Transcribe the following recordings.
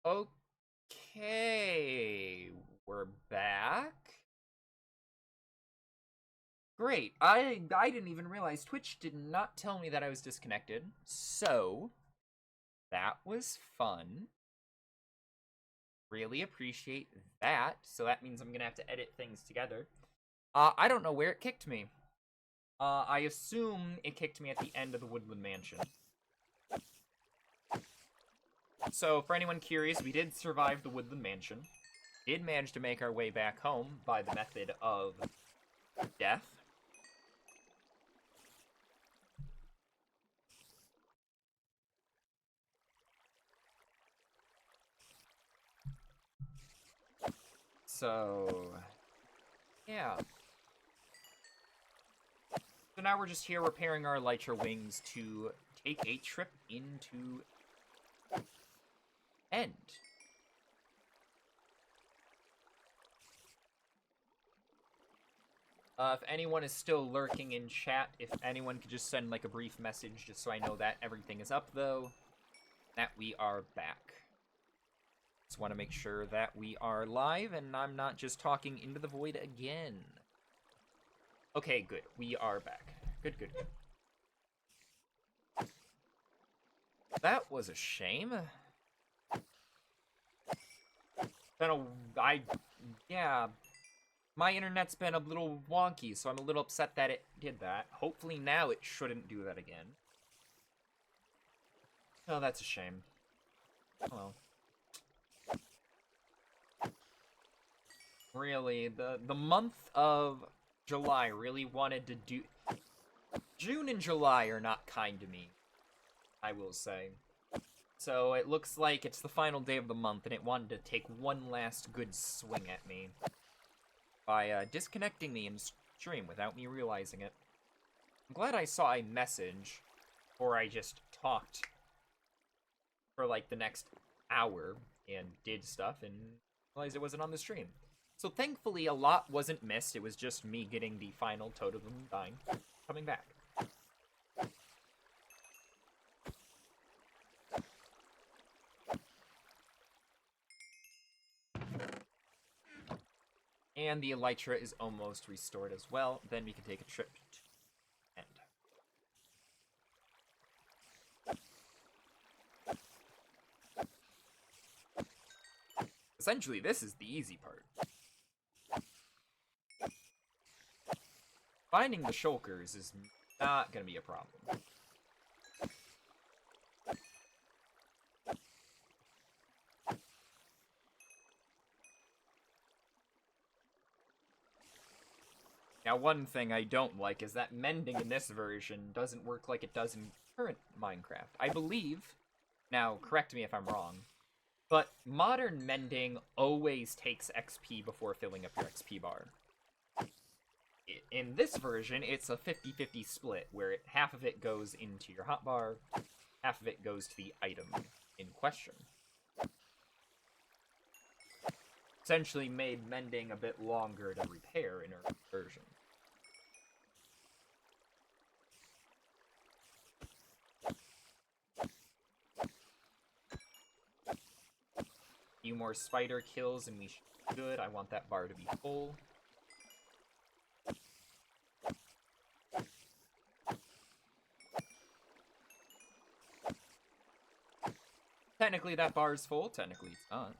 Okay, we're back. Great. I didn't even realize Twitch did not tell me that I was disconnected. So, that was fun. Really appreciate that. So that means I'm going to have to edit things together. I don't know where it kicked me. I assume it kicked me at the end of the Woodland Mansion. So, for anyone curious, we did survive the Woodland Mansion. Did manage to make our way back home by the method of death. So, yeah. So now we're just here repairing our Elytra wings to take a trip into End. If anyone is still lurking in chat, if anyone could just send like a brief message just so I know that everything is up though, that we are back. Just want to make sure that we are live and I'm not just talking into the void again. Okay, good. We are back. Good, good, good. That was a shame. Yeah, my internet's been a little wonky, so I'm a little upset that it did that. Hopefully now it shouldn't do that again. Oh, that's a shame. Oh. Really, the month of July really wanted to do... June and July are not kind to me, I will say. So it looks like it's the final day of the month, and it wanted to take one last good swing at me by disconnecting me in stream without me realizing it. I'm glad I saw a message, or I just talked for like the next hour and did stuff and realized it wasn't on the stream. So thankfully a lot wasn't missed, it was just me getting the final totem dying, coming back. And the Elytra is almost restored as well, then we can take a trip to End. Essentially, this is the easy part. Finding the shulkers is not gonna be a problem. Now, one thing I don't like is that mending in this version doesn't work like it does in current Minecraft. I believe, now correct me if I'm wrong, but modern mending always takes XP before filling up your XP bar. In this version, it's a 50-50 split, where half of it goes into your hotbar, half of it goes to the item in question. Essentially made mending a bit longer to repair in our version. Few more spider kills and we should be good. I want that bar to be full. Technically that bar is full, technically it's not.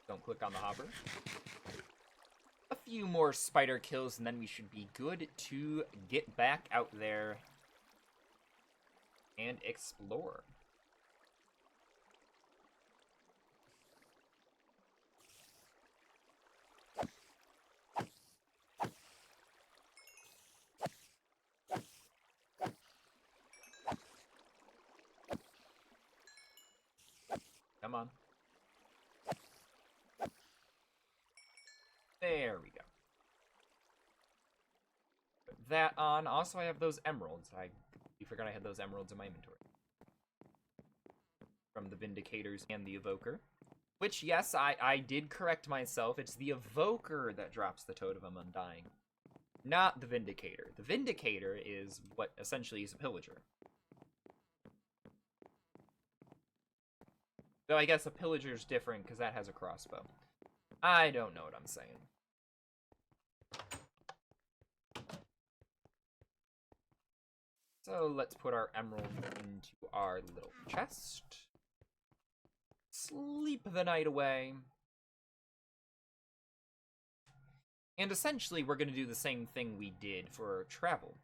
Don't click on the hopper. A few more spider kills and then we should be good to get back out there and explore. Come on. There we go. Put that on. Also, I have those emeralds. I forgot I had those emeralds in my inventory. From the Vindicators and the Evoker. Which, yes, I did correct myself. It's the Evoker that drops the Totem of Undying. Not the Vindicator. The Vindicator is what essentially is a pillager. Though I guess a pillager's different because that has a crossbow. I don't know what I'm saying. So let's put our emerald into our little chest. Sleep the night away. And essentially we're going to do the same thing we did for travel.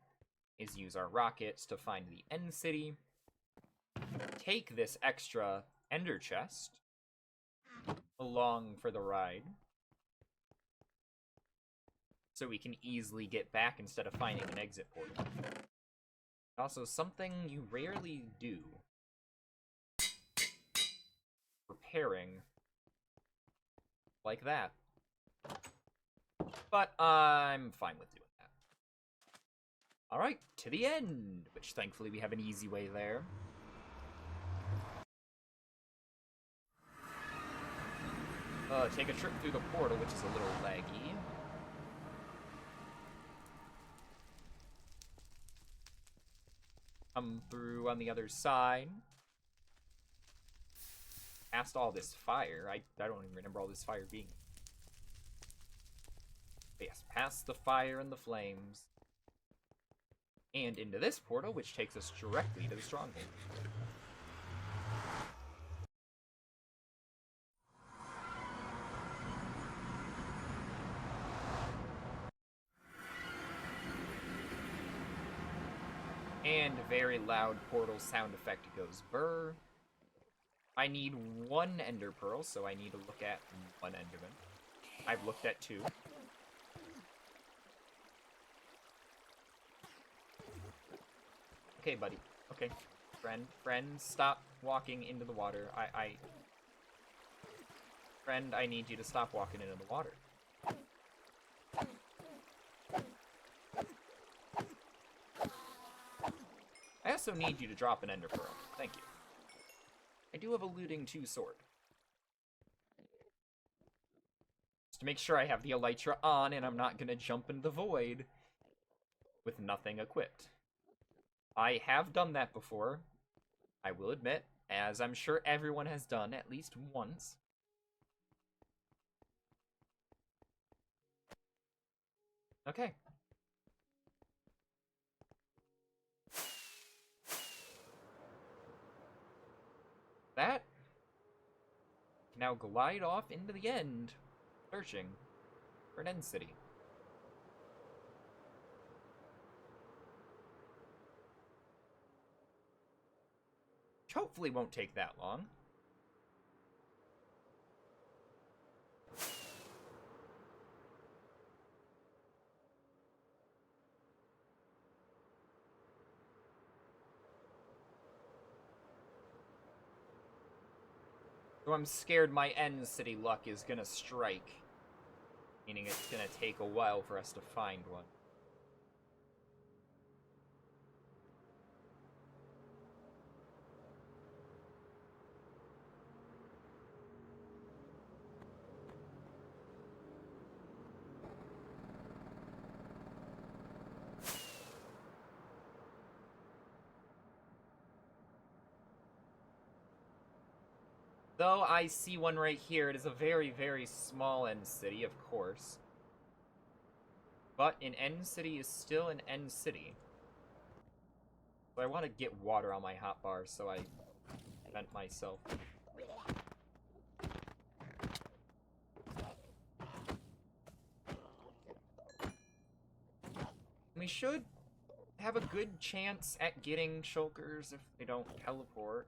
Is use our rockets to find the end city. Take this extra ender chest along for the ride. So we can easily get back instead of finding an exit portal. Also, something you rarely do. Repairing. Like that. But I'm fine with doing that. Alright, to the end! Which thankfully we have an easy way there. Take a trip through the portal, which is a little laggy. Come through on the other side. Past all this fire. I don't even remember all this fire being. But yes, past the fire and the flames. And into this portal, which takes us directly to the stronghold. And very loud portal sound effect goes burr. I need one ender pearl, so I need to look at one enderman. I've looked at two. Okay, buddy. Okay. Friend, stop walking into the water. Friend, I need you to stop walking into the water. I also need you to drop an ender pearl. Thank you. I do have a looting 2 sword. Just to make sure I have the elytra on and I'm not gonna jump into the void with nothing equipped. I have done that before, I will admit, as I'm sure everyone has done at least once. Okay. That can now glide off into the end, searching for an end city. Which hopefully won't take that long. So I'm scared my end city luck is gonna strike. Meaning it's gonna take a while for us to find one. Though I see one right here, it is a very, very small end city, of course. But an end city is still an end city. So I want to get water on my hotbar, so I vent myself. We should have a good chance at getting shulkers if they don't teleport.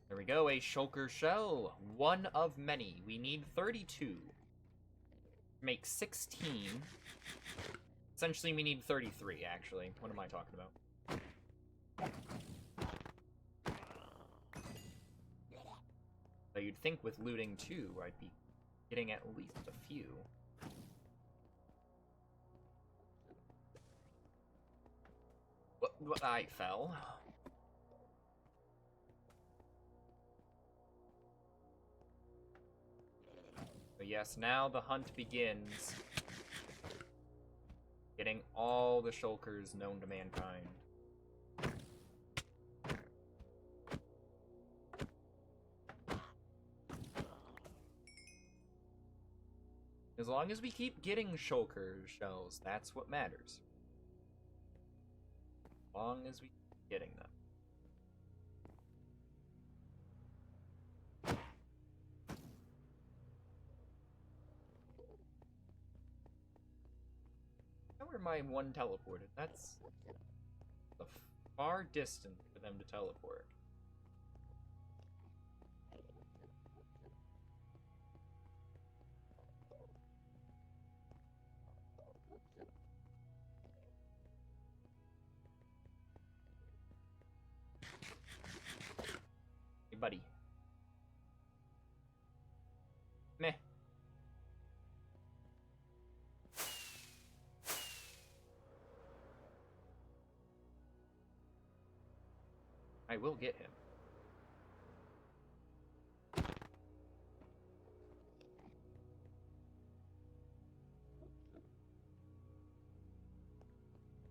There we go, a shulker shell. One of many. We need 32. Make 16. Essentially, we need 33, actually. What am I talking about? So you'd think with looting 2, I'd be getting at least a few. What I fell. yes, now the hunt begins. Getting all the shulkers known to mankind. As long as we keep getting shulker shells, that's what matters. As long as we keep getting them. Where my one teleported? That's a far distance for them to teleport. Hey, buddy. Meh. I will get him.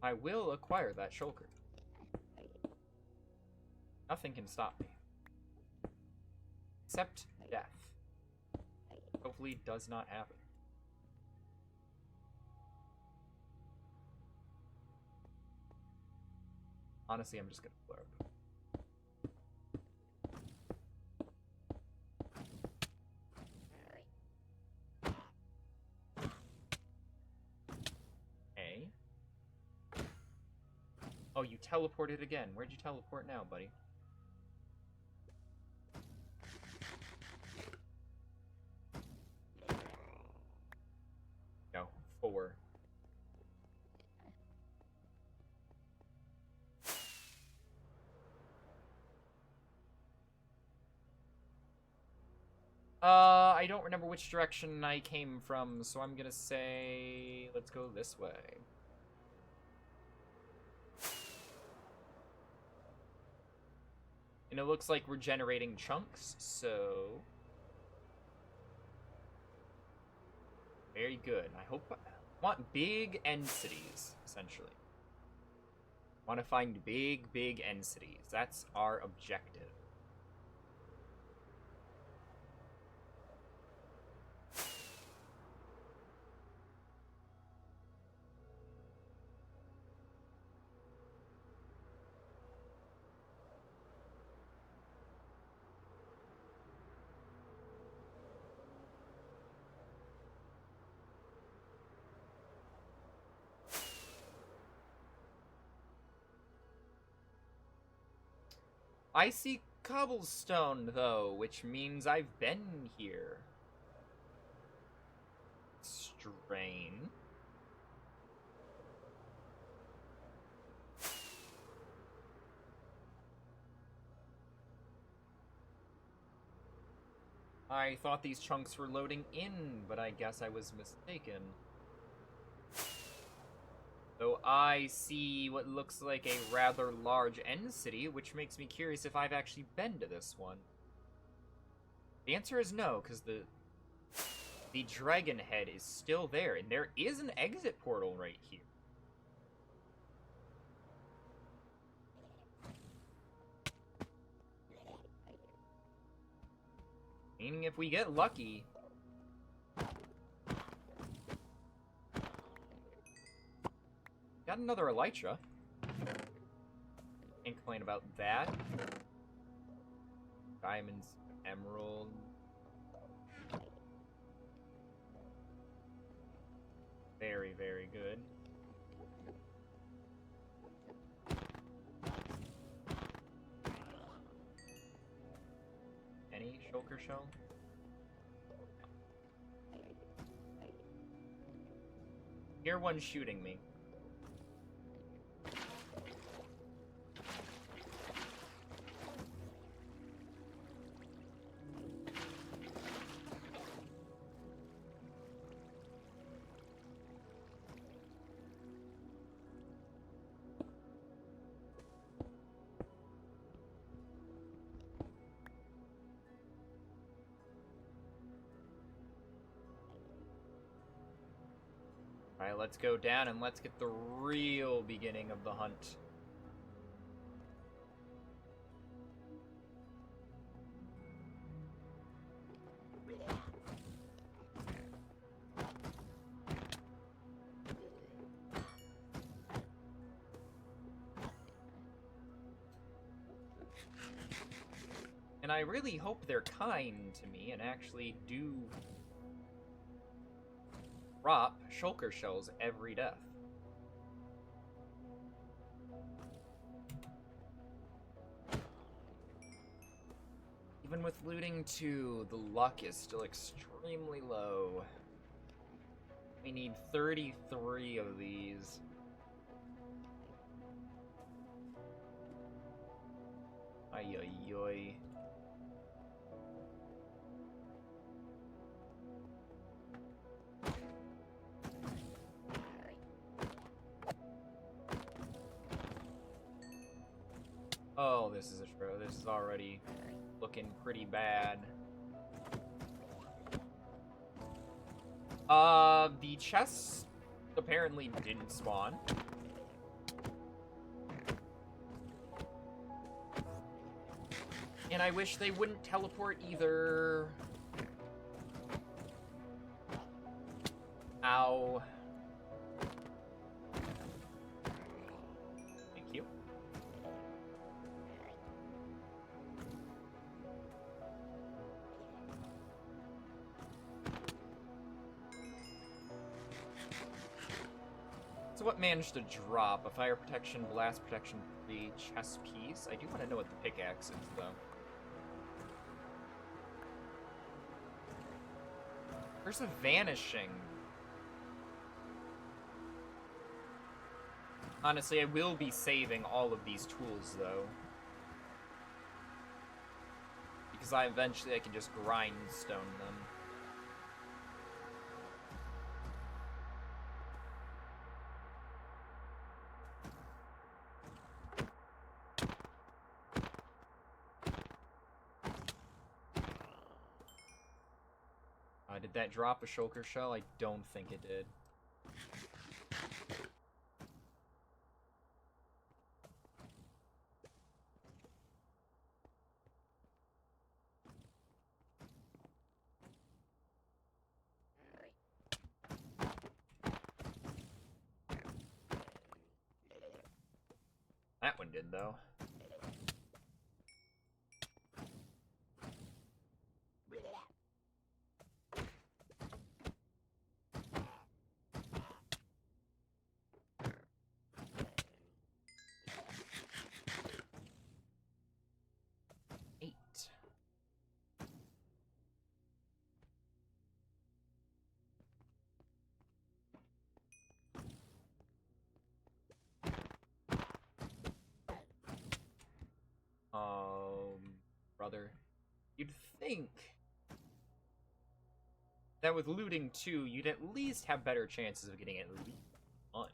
I will acquire that shulker. Nothing can stop me. Except death. Hopefully it does not happen. Honestly, I'm just gonna blurb. Okay. Oh, you teleported again. Where'd you teleport now, buddy? No, 4. I don't remember which direction I came from, so I'm gonna say, let's go this way. And it looks like we're generating chunks, so... Very good. I hope... I want big end cities, essentially. I want to find big end cities. That's our objective. I see cobblestone, though, which means I've been here. Strange. I thought these chunks were loading in, but I guess I was mistaken. Though I see what looks like a rather large end city, which makes me curious if I've actually been to this one. The answer is no, because the dragon head is still there, and there is an exit portal right here. Meaning if we get lucky... Got another elytra. Can't complain about that. Diamonds, emerald. Very, very good. Any shulker shell? Hear one shooting me. Alright, let's go down and let's get the real beginning of the hunt. And I really hope they're kind to me and actually do drop shulker shells every death. Even with looting 2, the luck is still extremely low. We need 33 of these. Ay ay ay. Oh, this is this is already looking pretty bad. The chests apparently didn't spawn. And I wish they wouldn't teleport either. Ow. Thank you. So what managed to drop? A fire protection, blast protection, 3 chest piece. I do want to know what the pickaxe is, though. There's a vanishing. Honestly, I will be saving all of these tools, though. Because eventually I can just grindstone them. Did that drop a shulker shell? I don't think it did. That one did, though. Brother, you'd think that with looting 2, you'd at least have better chances of getting at least one.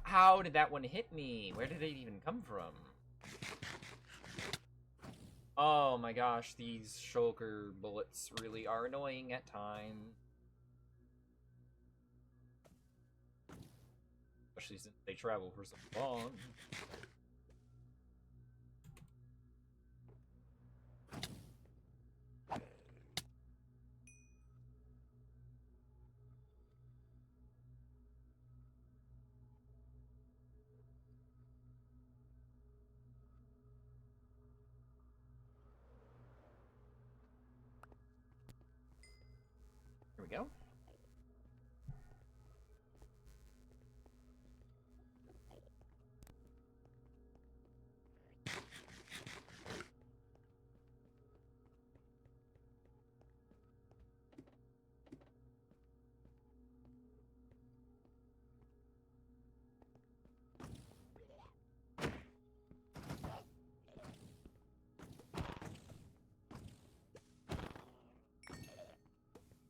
How did that one hit me? Where did it even come from? Oh my gosh, these shulker bullets really are annoying at times. Especially since they travel for so long. Here we go.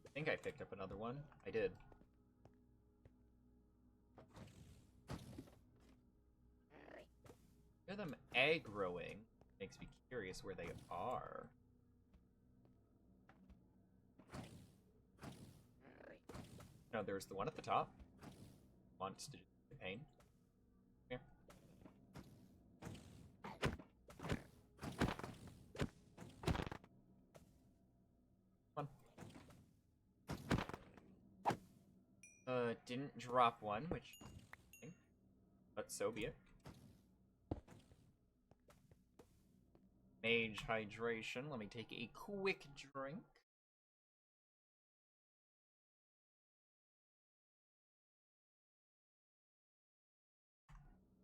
I think I picked up another one. I did. Hear them aggroing. Makes me curious where they are. now there's the one at the top. Wants to do pain. Here. Come on. Didn't drop one, which... but so be it. Mage hydration. Let me take a quick drink.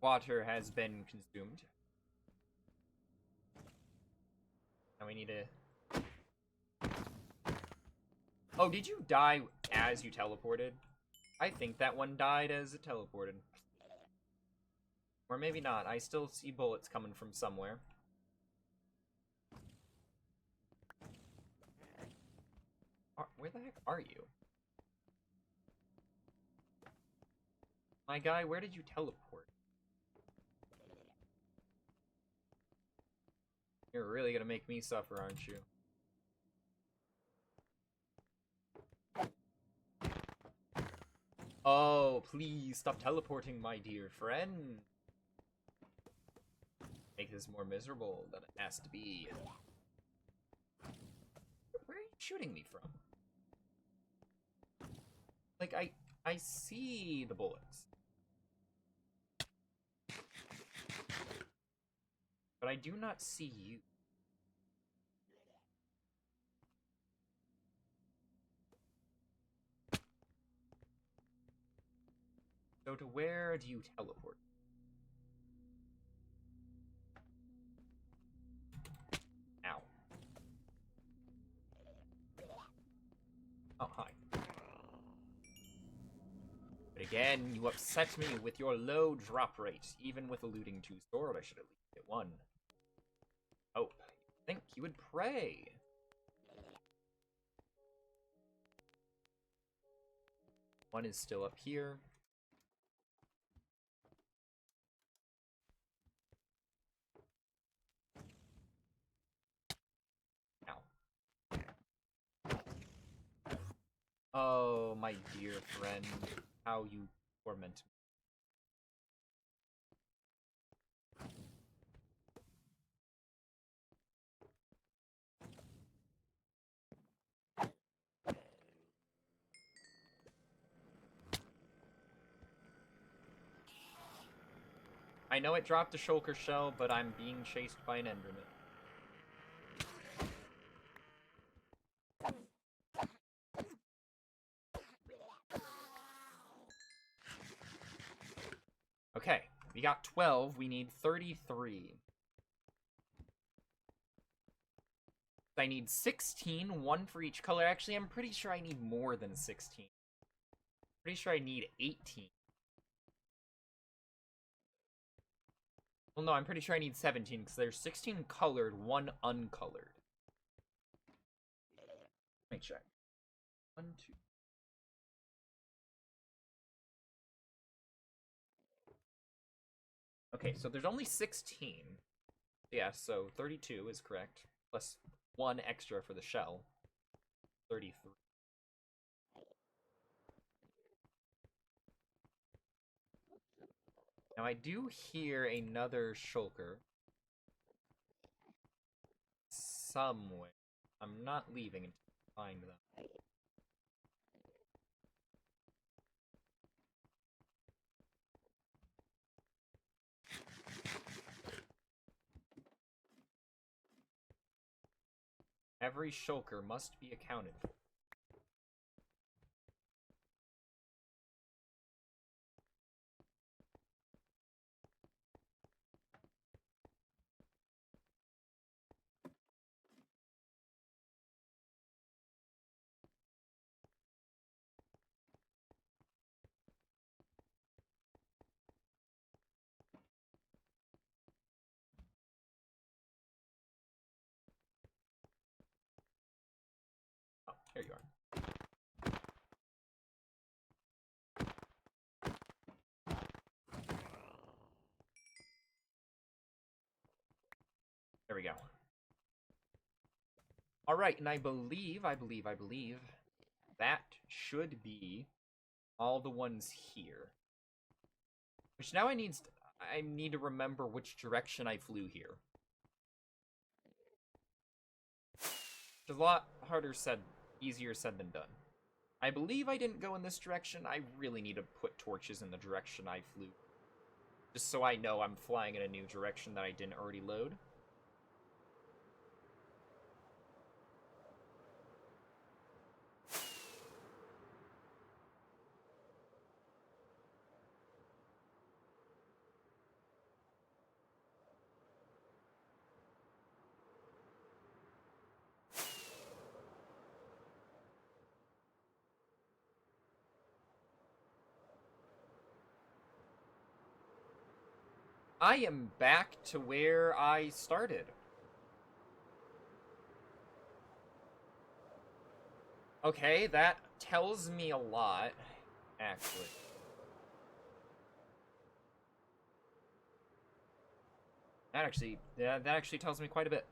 Water has been consumed. Now we need to... oh, did you die as you teleported? I think that one died as it teleported. Or maybe not. I still see bullets coming from somewhere. Where the heck are you? My guy, where did you teleport? You're really gonna make me suffer, aren't you? Oh, please stop teleporting, my dear friend. Make this more miserable than it has to be. Where are you shooting me from? Like, I see the bullets. But I do not see you. So to where do you teleport? Ow. Oh, hi. But again, you upset me with your low drop rate. Even with eluding 2 sword, I should at least get 1. Oh, I think you would pray. One is still up here. Ow. Oh, my dear friend. How you torment me. I know it dropped a shulker shell, but I'm being chased by an enderman. Okay, we got 12, we need 33. I need 16, 1 for each color. Actually, I'm pretty sure I need more than 16. Pretty sure I need 18. Well, no, I'm pretty sure I need 17, because there's 16 colored, 1 uncolored. Let me check. 1, 2. Okay, so there's only 16. Yeah, so 32 is correct. Plus 1 extra for the shell. 33. Now I do hear another shulker. Somewhere. I'm not leaving until I find them. Every shulker must be accounted for. Oh, here you are. There we go. Alright, and I believe that should be all the ones here. Which now I need to remember which direction I flew here. It's a lot easier said than done. I believe I didn't go in this direction. I really need to put torches in the direction I flew. Just so I know I'm flying in a new direction that I didn't already load. I am back to where I started. Okay, that tells me a lot, actually. That actually tells me quite a bit.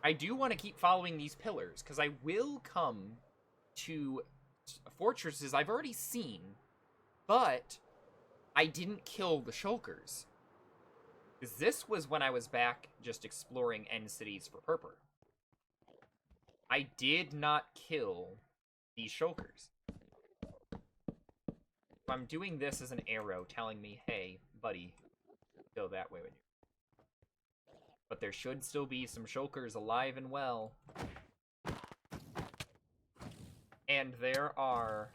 I do want to keep following these pillars, because I will come to fortresses I've already seen, but I didn't kill the shulkers. Because this was when I was back just exploring end cities for Purpur. I did not kill these shulkers. I'm doing this as an arrow telling me, hey, buddy, go that way with you. But there should still be some shulkers alive and well. And there are,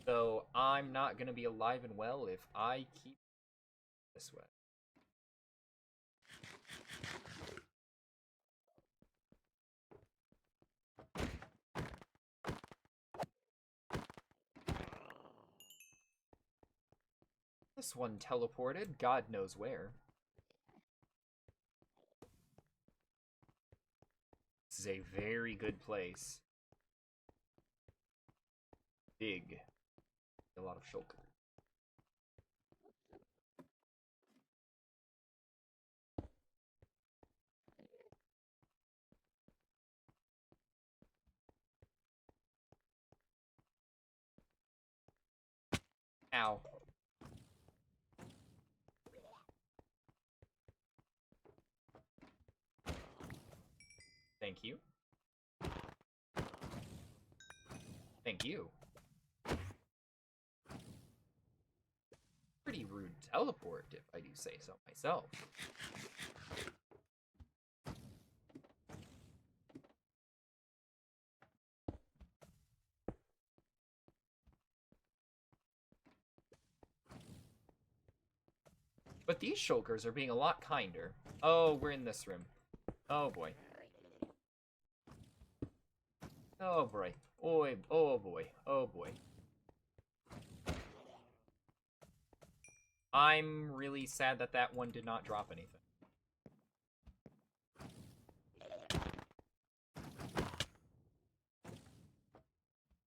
though I'm not going to be alive and well if I keep this way. This one teleported, God knows where. This is a very good place. Big. A lot of shulker. Ow. Thank you. Thank you. Pretty rude teleport, if I do say so myself. But these shulkers are being a lot kinder. Oh, we're in this room. Oh boy. Oh boy. Oh boy. Oh boy. I'm really sad that that one did not drop anything.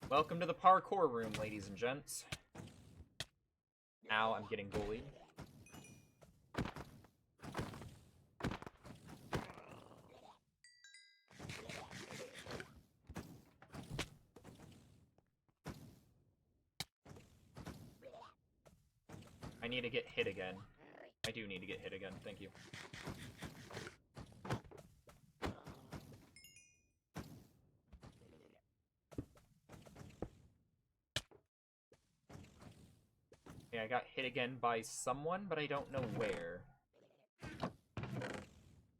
Welcome to the parkour room, ladies and gents. Ow, I'm getting bullied. I need to get hit again. I do need to get hit again, thank you. Okay, I got hit again by someone, but I don't know where.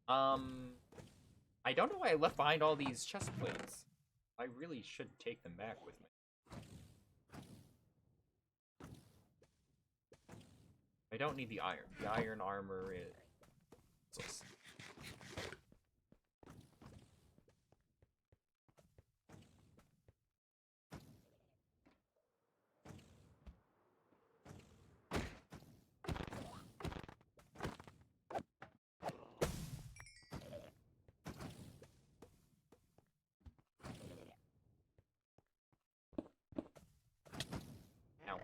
I don't know why I left behind all these chest plates. I really should take them back with me. I don't need the iron. The iron armor is useless. Ow.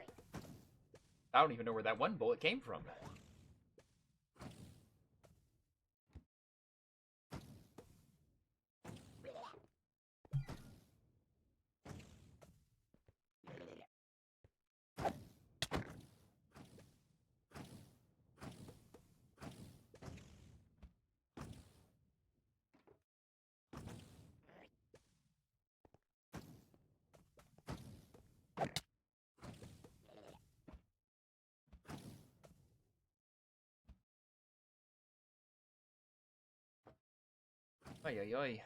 I don't even know where that one bullet came from. Ay, ay, ay.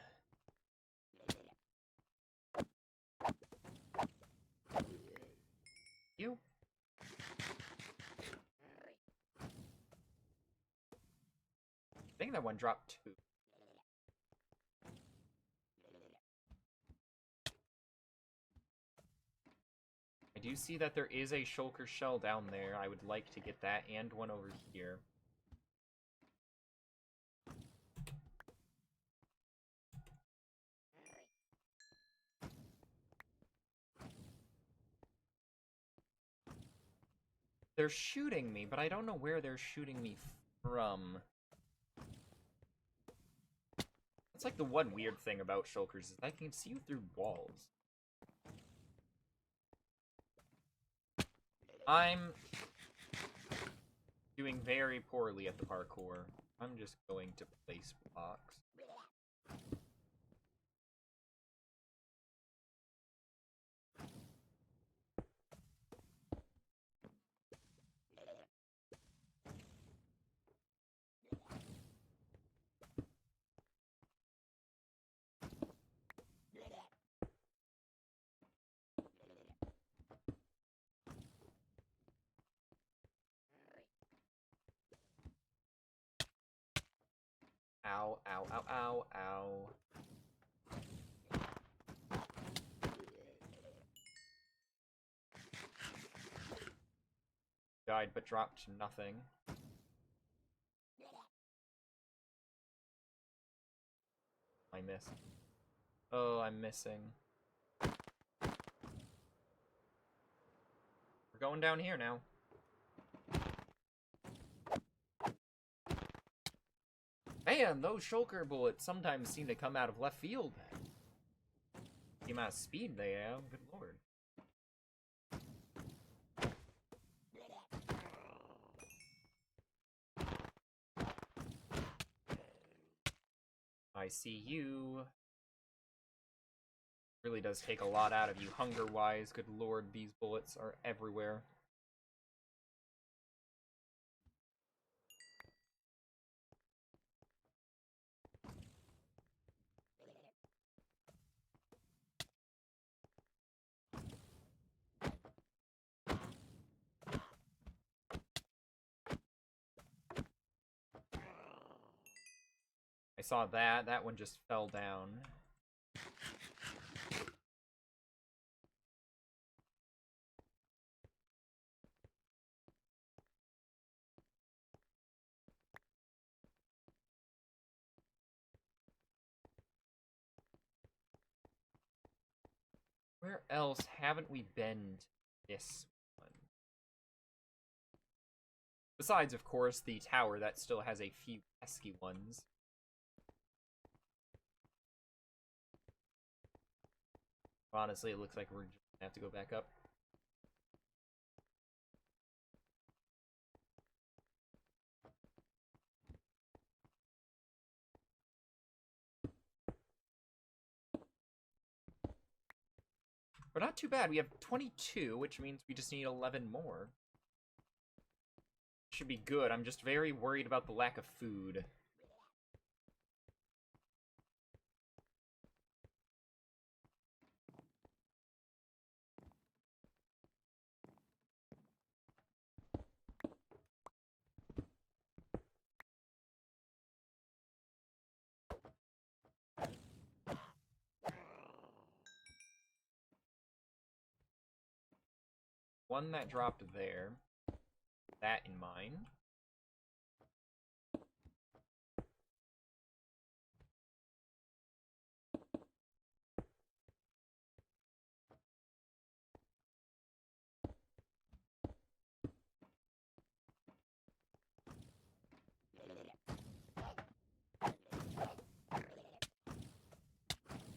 You? I think that one dropped 2. I do see that there is a shulker shell down there. I would like to get that and one over here. They're shooting me, but I don't know where they're shooting me from. That's like the one weird thing about shulkers is I can see you through walls. I'm doing very poorly at the parkour. I'm just going to place blocks. Ow, ow, ow, ow, ow. Died but dropped nothing. I missed. Oh, I'm missing. We're going down here now. Man, those shulker bullets sometimes seem to come out of left field. The amount of speed they have, good lord. I see you. Really does take a lot out of you hunger-wise. Good lord, these bullets are everywhere. I saw that. That one just fell down. Where else haven't we been to this one? Besides, of course, the tower that still has a few pesky ones. Honestly, it looks like we're just gonna have to go back up. But not too bad. We have 22, which means we just need 11 more. Should be good. I'm just very worried about the lack of food. One that dropped there. That in mind.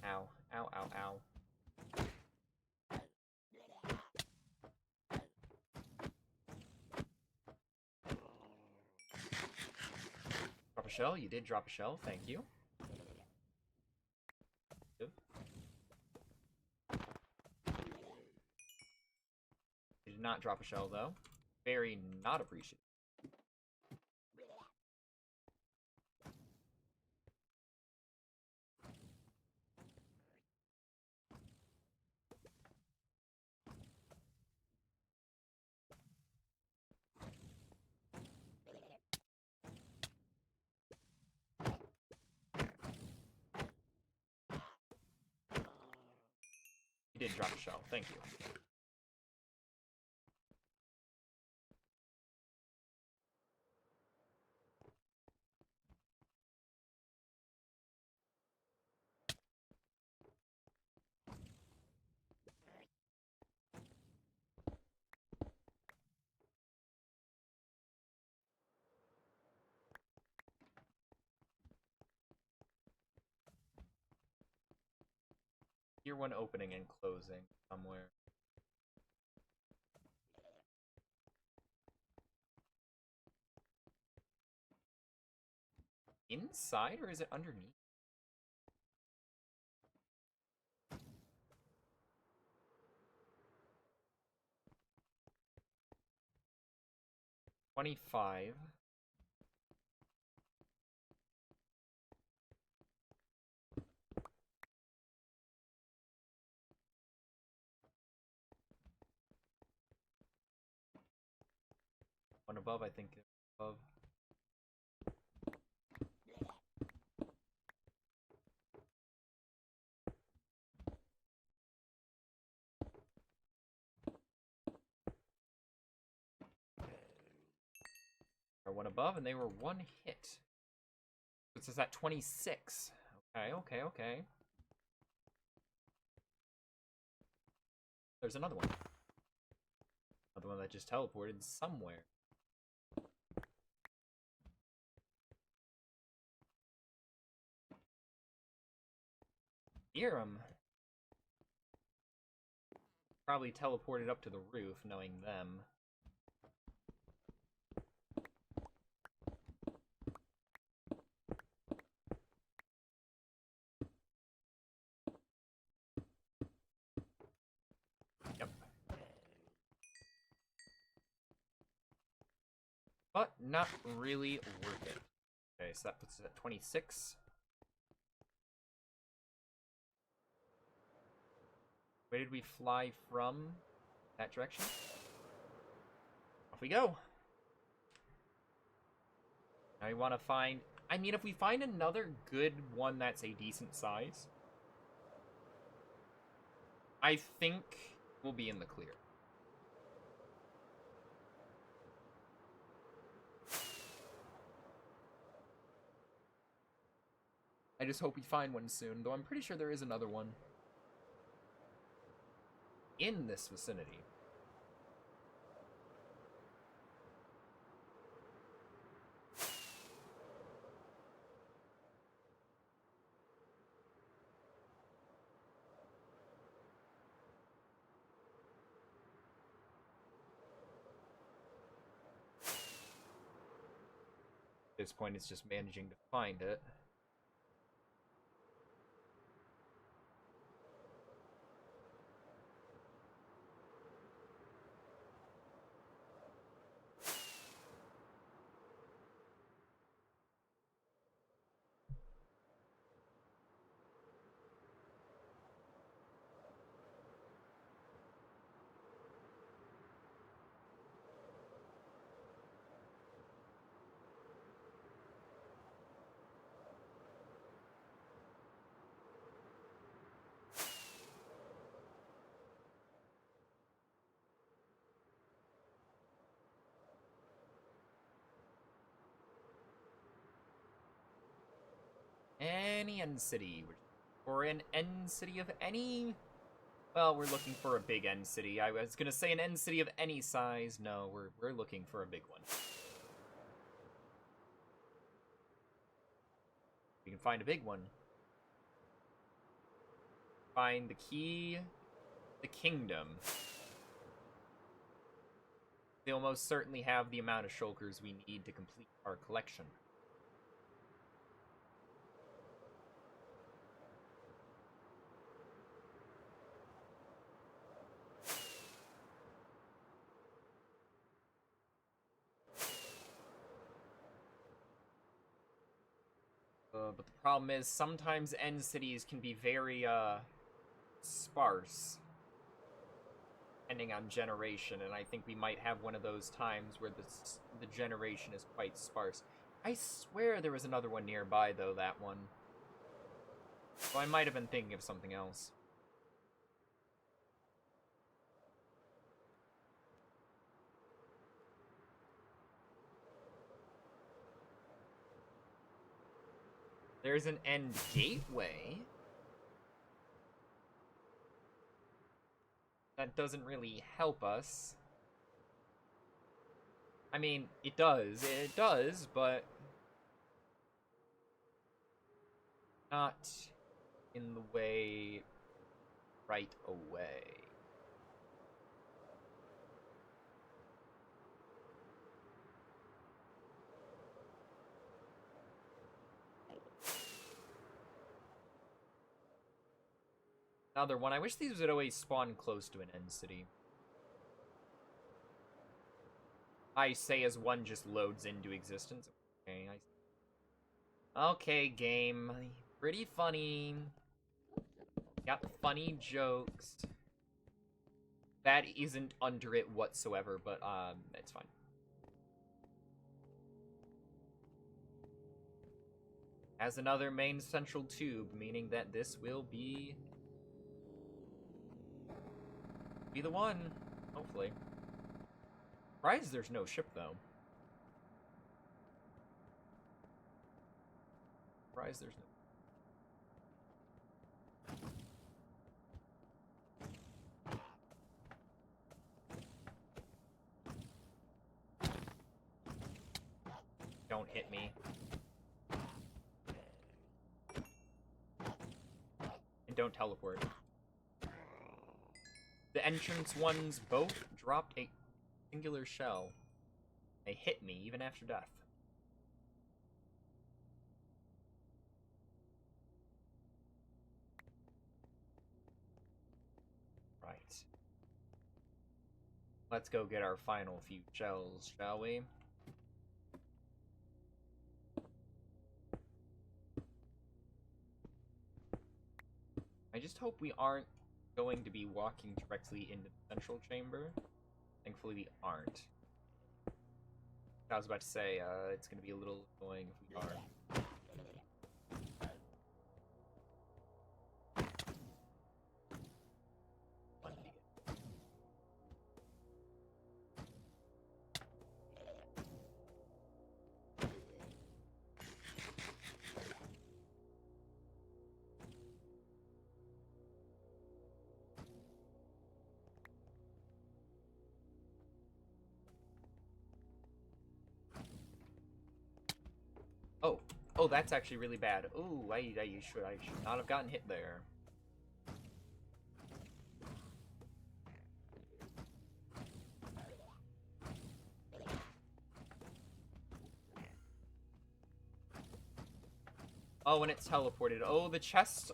Ow. Ow, ow, ow. Drop a shell? You did drop a shell. Thank you. Good. You did not drop a shell, though. Very not appreciative. did drop a shell. Thank you. Hear one opening and closing somewhere. Inside, or is it underneath? $25. One above, I think. Above. Or one above, and they were one hit. It says at 26. Okay, okay, okay. There's another one. Another one that just teleported somewhere. Hear him. Probably teleported up to the roof, knowing them. Yep. But not really worth it. Okay, so that puts it at 26. Where did we fly from? That direction? Off we go! Now we want to find... I mean, if we find another good one that's a decent size, I think we'll be in the clear. I just hope we find one soon, though I'm pretty sure there is another one in this vicinity. At this point, it's just managing to find it. Any end city. Or an end city of any... Well, we're looking for a big end city. I was gonna say an end city of any size. No, we're looking for a big one. We can find a big one. Find the key... the kingdom. They'll most certainly have the amount of shulkers we need to complete our collection. But the problem is, sometimes end cities can be very, sparse. Depending on generation, and I think we might have one of those times where the generation is quite sparse. I swear there was another one nearby, though, that one. So I might have been thinking of something else. There's an end gateway. That doesn't really help us. I mean, it does, but not in the way right away. Another one. I wish these would always spawn close to an end city. I say as one just loads into existence. Okay, okay, game. Pretty funny. Got funny jokes. That isn't under it whatsoever, but it's fine. Has another main central tube, meaning that this will be the one, hopefully. Surprised there's no ship, though. Surprised there's no... Don't hit me. And don't teleport. The entrance ones both dropped a singular shell. They hit me even after death. Right. Let's go get our final few shells, shall we? I just hope we aren't going to be walking directly into the central chamber. Thankfully we aren't. I was about to say, it's gonna be a little annoying if we are. Oh, that's actually really bad. Ooh, I should not have gotten hit there. Oh, and it's teleported. Oh, the chests,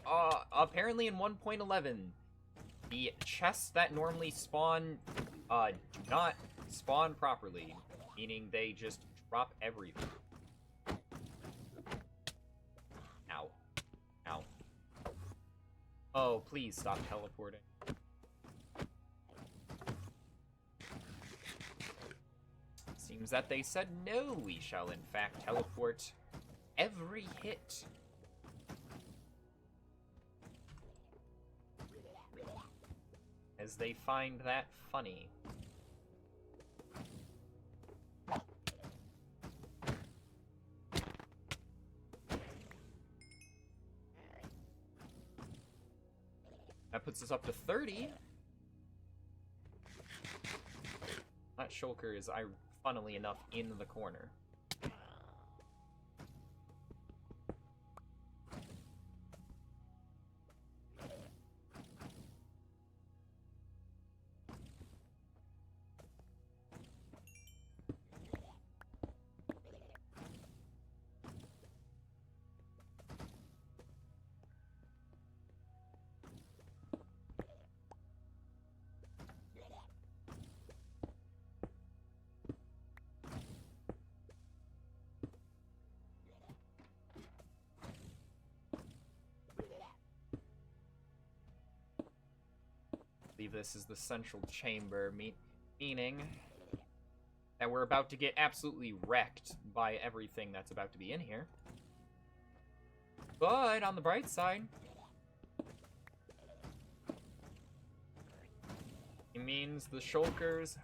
apparently in 1.11, the chests that normally spawn, do not spawn properly, meaning they just drop everything. Ow. Ow. Oh, please stop teleporting. Seems that they said no, we shall in fact teleport every hit. As they find that funny. That puts us up to 30. That shulker is, funnily enough, in the corner. I believe this is the central chamber, meaning that we're about to get absolutely wrecked by everything that's about to be in here. But on the bright side, it means the shulkers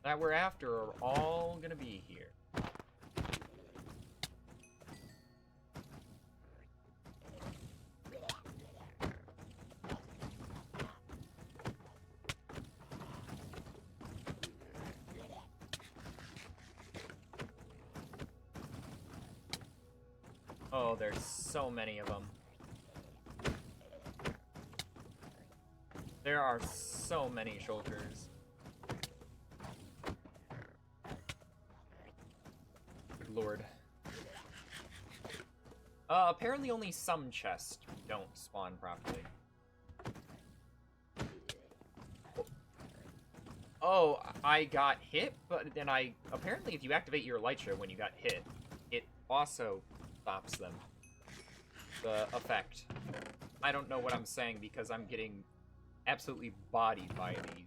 that we're after are all gonna be here. Oh, there's so many of them. There are so many shulkers. Good lord. Apparently only some chests don't spawn properly. Oh, I got hit, but then apparently if you activate your elytra when you got hit, it also stops them. The effect. I don't know what I'm saying because I'm getting absolutely bodied by these.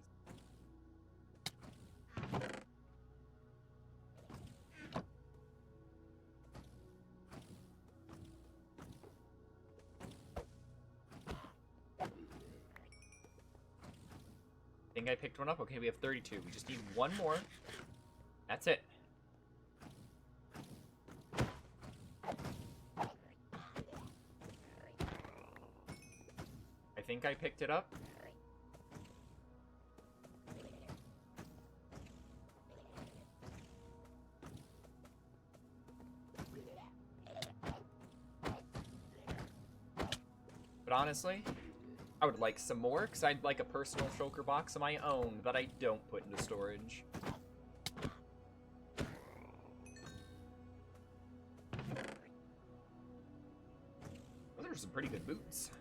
I think I picked one up. Okay, we have 32. We just need one more. That's it. I think I picked it up. But honestly, I would like some more, because I'd like a personal shulker box of my own that I don't put into storage. Those are some pretty good boots.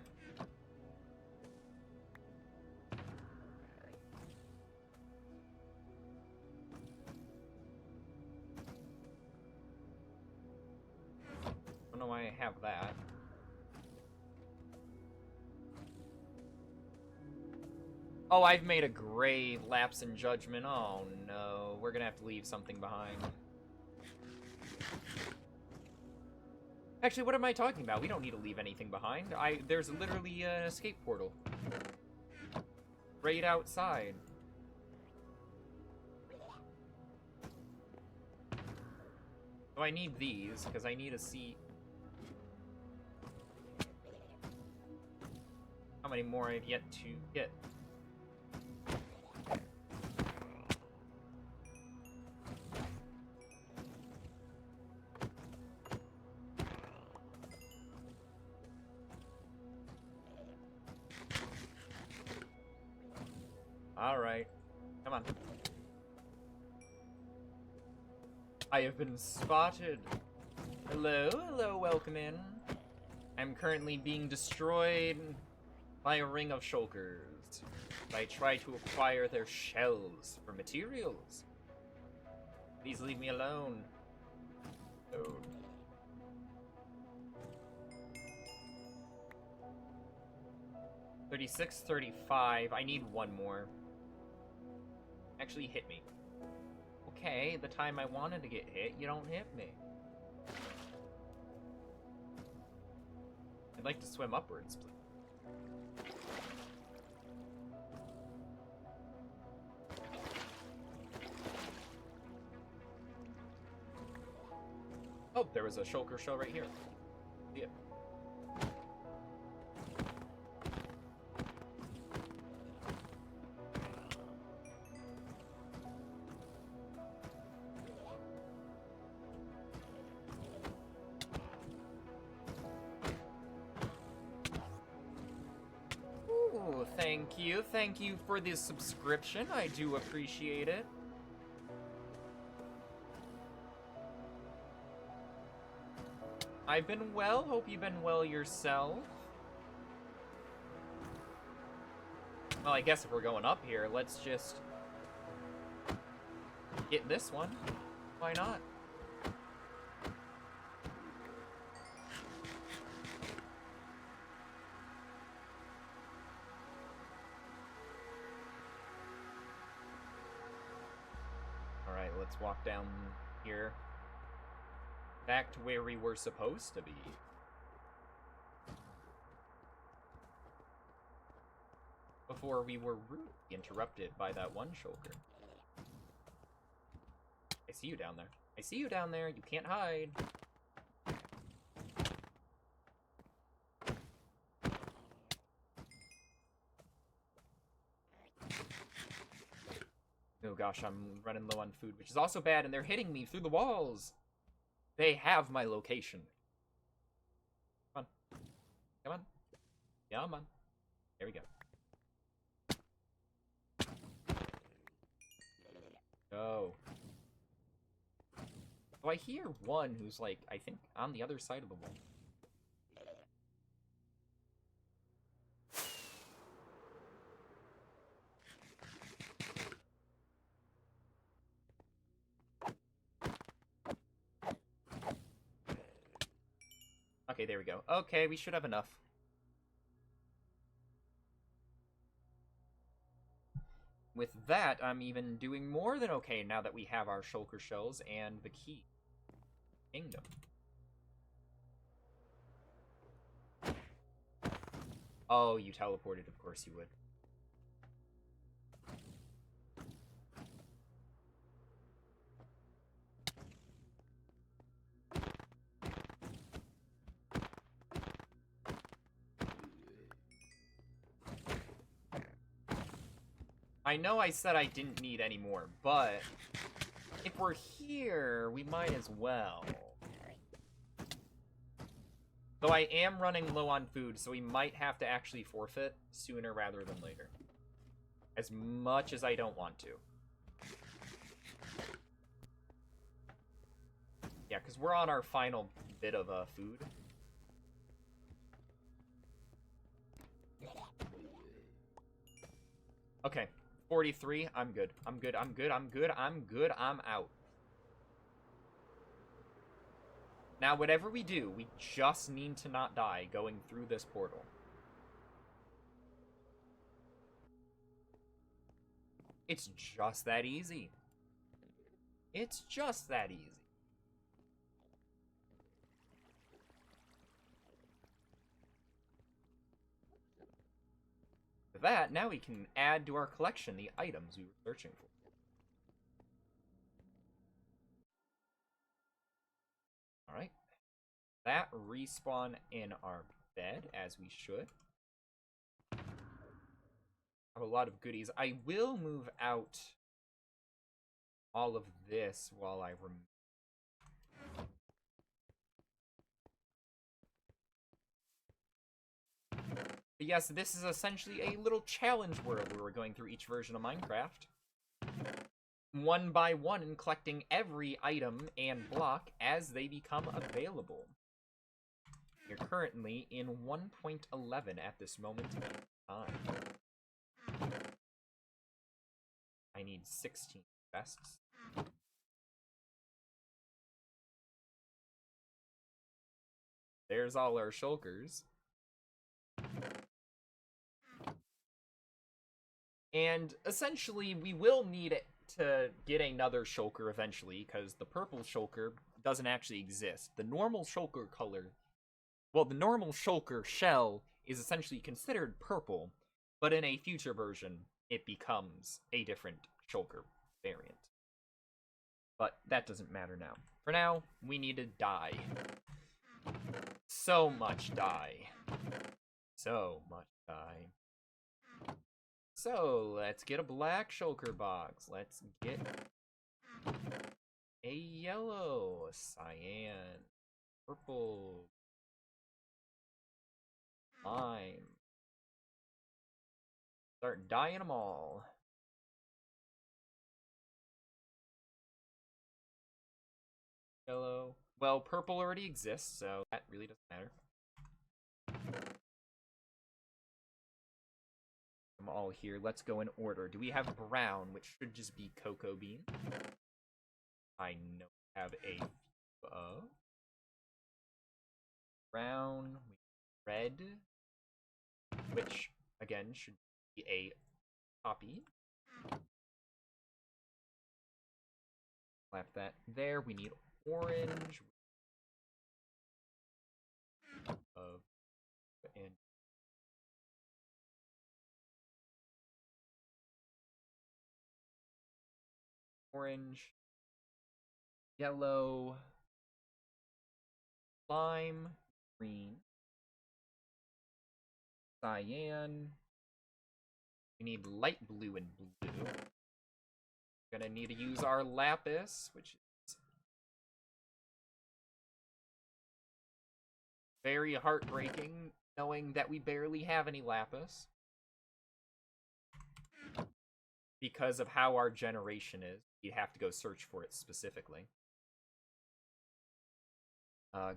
I don't know why I have that. Oh, I've made a grave lapse in judgment. Oh no, we're gonna have to leave something behind. Actually, what am I talking about? We don't need to leave anything behind. There's literally an escape portal. Right outside. So I need these, because I need to see how many more I've yet to get. Alright. Come on. I have been spotted. Hello, hello, welcome in. I'm currently being destroyed by a ring of shulkers. I try to acquire their shells for materials. Please leave me alone. Oh. $36, $35. I need one more. Actually, hit me. Okay, the time I wanted to get hit, you don't hit me. I'd like to swim upwards, please. Oh, there was a shulker shell right here. See it. Ooh, thank you. Thank you for this subscription. I do appreciate it. I've been well. Hope you've been well yourself. Well, I guess if we're going up here, let's just get this one. Why not? Alright, let's walk down here. Back to where we were supposed to be. Before we were rudely interrupted by that one shulker. I see you down there. I see you down there. You can't hide. Oh gosh, I'm running low on food, which is also bad, and they're hitting me through the walls. They have my location. Yeah, man. There we go. Go. So I hear one who's like, I think, on the other side of the wall. Okay, there we go. Okay, we should have enough. With that, I'm even doing more than okay now that we have our shulker shells and the key. Kingdom. Oh, you teleported. Of course you would. I know I said I didn't need any more, but if we're here, we might as well. Though I am running low on food, so we might have to actually forfeit sooner rather than later. As much as I don't want to. Yeah, because we're on our final bit of food. Okay, 43. I'm good. I'm good. I'm good. I'm good. I'm good. I'm out. Now, whatever we do, we just need to not die going through this portal. It's just that easy. It's just that easy. With that, now we can add to our collection the items we were searching for. Alright. That respawn in our bed, as we should. Have a lot of goodies. I will move out all of this while I remove. But yes, this is essentially a little challenge world where we're going through each version of Minecraft. One by one and collecting every item and block as they become available. You're currently in 1.11 at this moment in time. I need 16 vests. There's all our shulkers. And essentially, we will need it to get another shulker eventually, because the purple shulker doesn't actually exist. The normal shulker color, well, the normal shulker shell is essentially considered purple, but in a future version, it becomes a different shulker variant. But that doesn't matter now. For now, we need to dye. So much dye. So much dye. So, let's get a black shulker box. Let's get a yellow, a cyan, purple, lime. Start dyeing them all. Yellow. Well, purple already exists, so that really doesn't matter. I'm all here. Let's go in order. Do we have brown, which should just be cocoa bean? I know we have a brown, red, which again should be a copy. Slap that there. We need orange and orange, yellow, lime, green, cyan. We need light blue and blue. We're gonna need to use our lapis, which is very heartbreaking knowing that we barely have any lapis. Because of how our generation is, you'd have to go search for it specifically.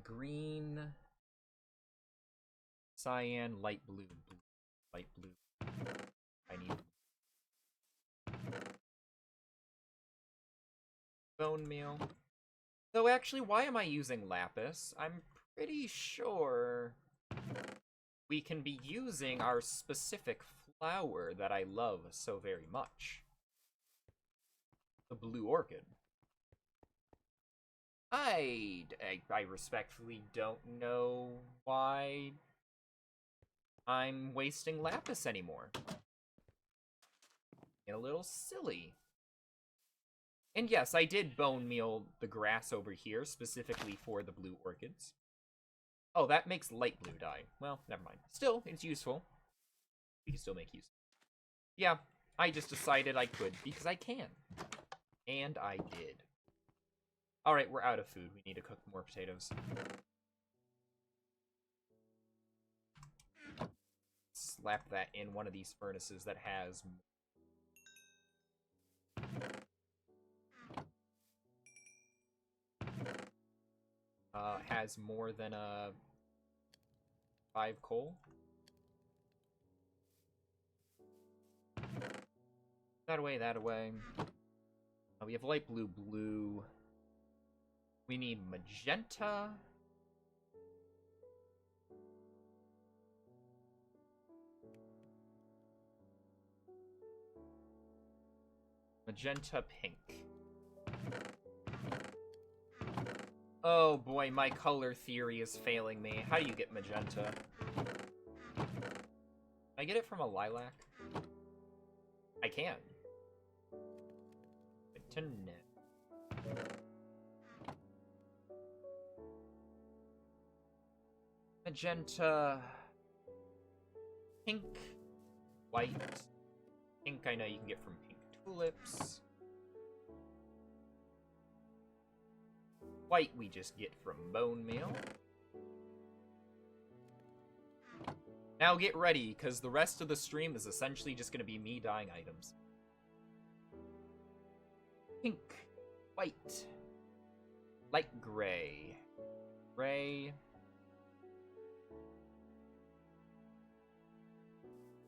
Green, cyan, light blue, light blue. I need bone meal. So actually, why am I using lapis? I'm pretty sure we can be using our specific flower that I love so very much. The blue orchid. I respectfully don't know why I'm wasting lapis anymore. Get a little silly. And yes, I did bone meal the grass over here, specifically for the blue orchids. Oh, that makes light blue dye. Well, never mind. Still, it's useful. We can still make use. Yeah, I just decided I could, because I can. And I did. Alright, we're out of food. We need to cook more potatoes. Slap that in one of these furnaces that has... has more than, 5 coal. That away, that away. We have light blue, blue. We need magenta. Magenta pink. Oh boy, my color theory is failing me. How do you get magenta? Can I get it from a lilac? I can. Good to know. Magenta. Pink. White. Pink I know you can get from pink tulips. White we just get from bone meal. Now get ready, because the rest of the stream is essentially just going to be me dyeing items. Pink. White. Light gray. Gray.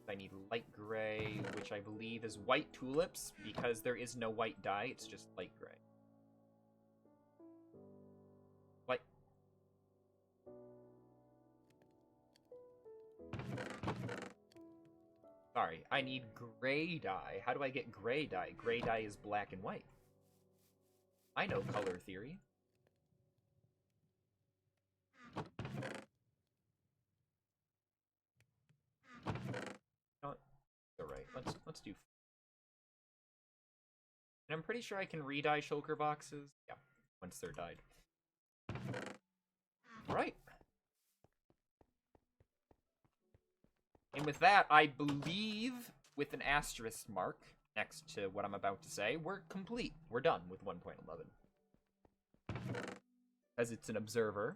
I need light gray, which I believe is white tulips, because there is no white dye, it's just light gray. White. Sorry, I need gray dye. How do I get gray dye? Gray dye is black and white. I know color theory. Alright, let's do... And I'm pretty sure I can re-dye shulker boxes. Yeah, once they're dyed. Right. And with that, I believe, with an asterisk mark next to what I'm about to say, we're complete. We're done with 1.11. As it's an observer,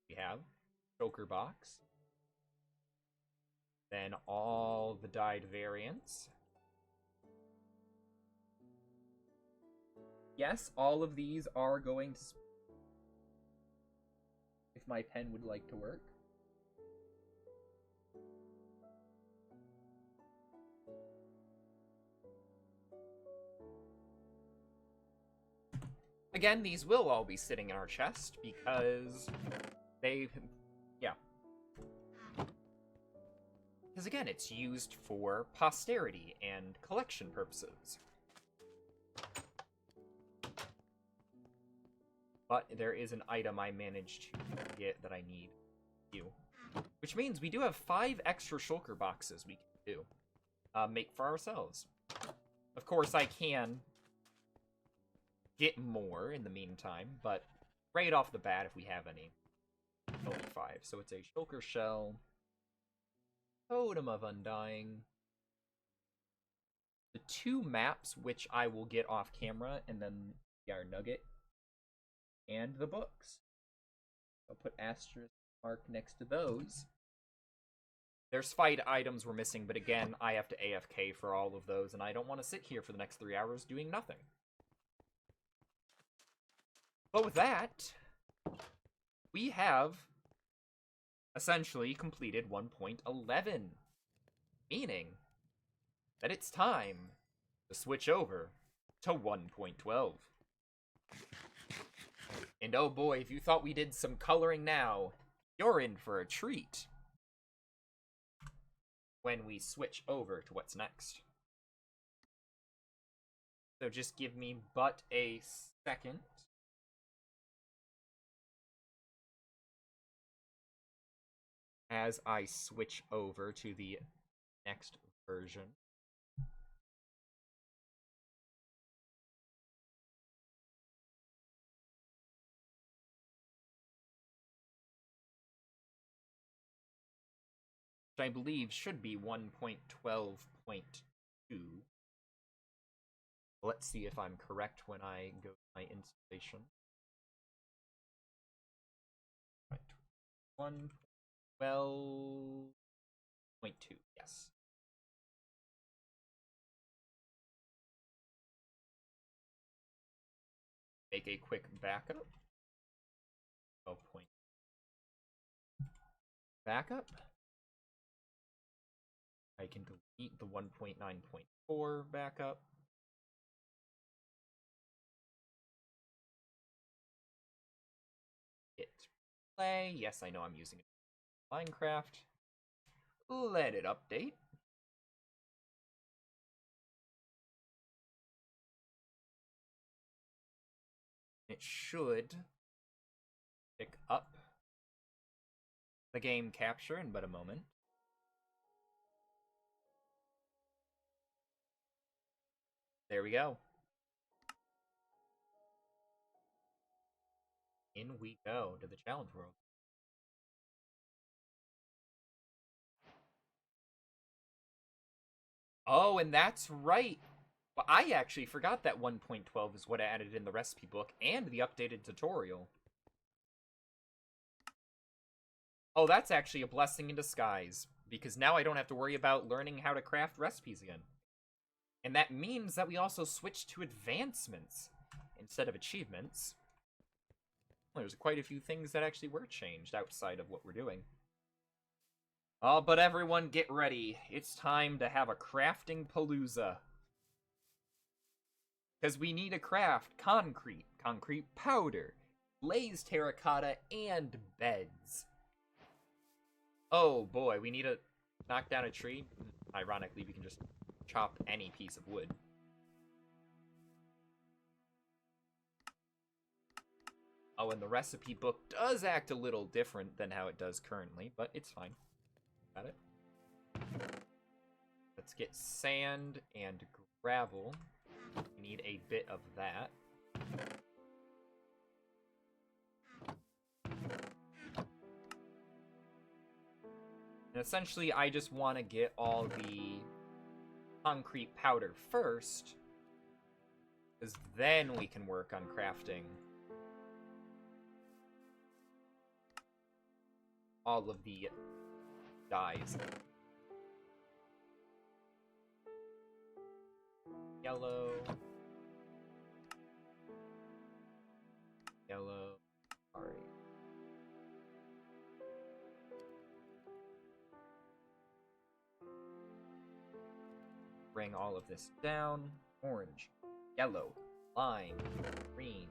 we have shulker box. Then all the dyed variants. Yes, all of these are going to... If my pen would like to work. Again, these will all be sitting in our chest because they... Yeah. Because again, it's used for posterity and collection purposes. But there is an item I managed to get that I need. Which means we do have 5 extra shulker boxes we can do. Make for ourselves. Of course, I can get more in the meantime, but right off the bat, if we have any, only 5. So it's a shulker shell, totem of undying, the 2 maps, which I will get off camera, and then our nugget, and the books. I'll put asterisk mark next to those. There's fight items we're missing, but again, I have to AFK for all of those, and I don't want to sit here for the next 3 hours doing nothing. But with that, we have essentially completed 1.11, meaning that it's time to switch over to 1.12. And oh boy, if you thought we did some coloring now, you're in for a treat when we switch over to what's next. So just give me but a second. As I switch over to the next version. Which I believe should be 1.12.2. Let's see if I'm correct when I go to my installation. 1.12.2, yes. Make a quick backup. 12 point. Backup. I can delete the 1.9.4 backup. Hit play. Yes, I know I'm using Minecraft. Let it update. It should pick up the game capture in but a moment. There we go. In we go to the challenge world. Oh, and that's right. Well, I actually forgot that 1.12 is what I added in the recipe book and the updated tutorial. Oh, that's actually a blessing in disguise, because now I don't have to worry about learning how to craft recipes again. And that means that we also switch to advancements instead of achievements. There's quite a few things that actually were changed outside of what we're doing. Oh, but everyone get ready. It's time to have a crafting palooza. Because we need to craft concrete, concrete powder, glazed terracotta, and beds. Oh boy, we need to knock down a tree. Ironically, we can just chop any piece of wood. Oh, and the recipe book does act a little different than how it does currently, but it's fine. Got it. Let's get sand and gravel. We need a bit of that. And essentially, I just want to get all the concrete powder first, because then we can work on crafting all of the dyes. Yellow. Yellow. Sorry. Bring all of this down. Orange, yellow, lime, green.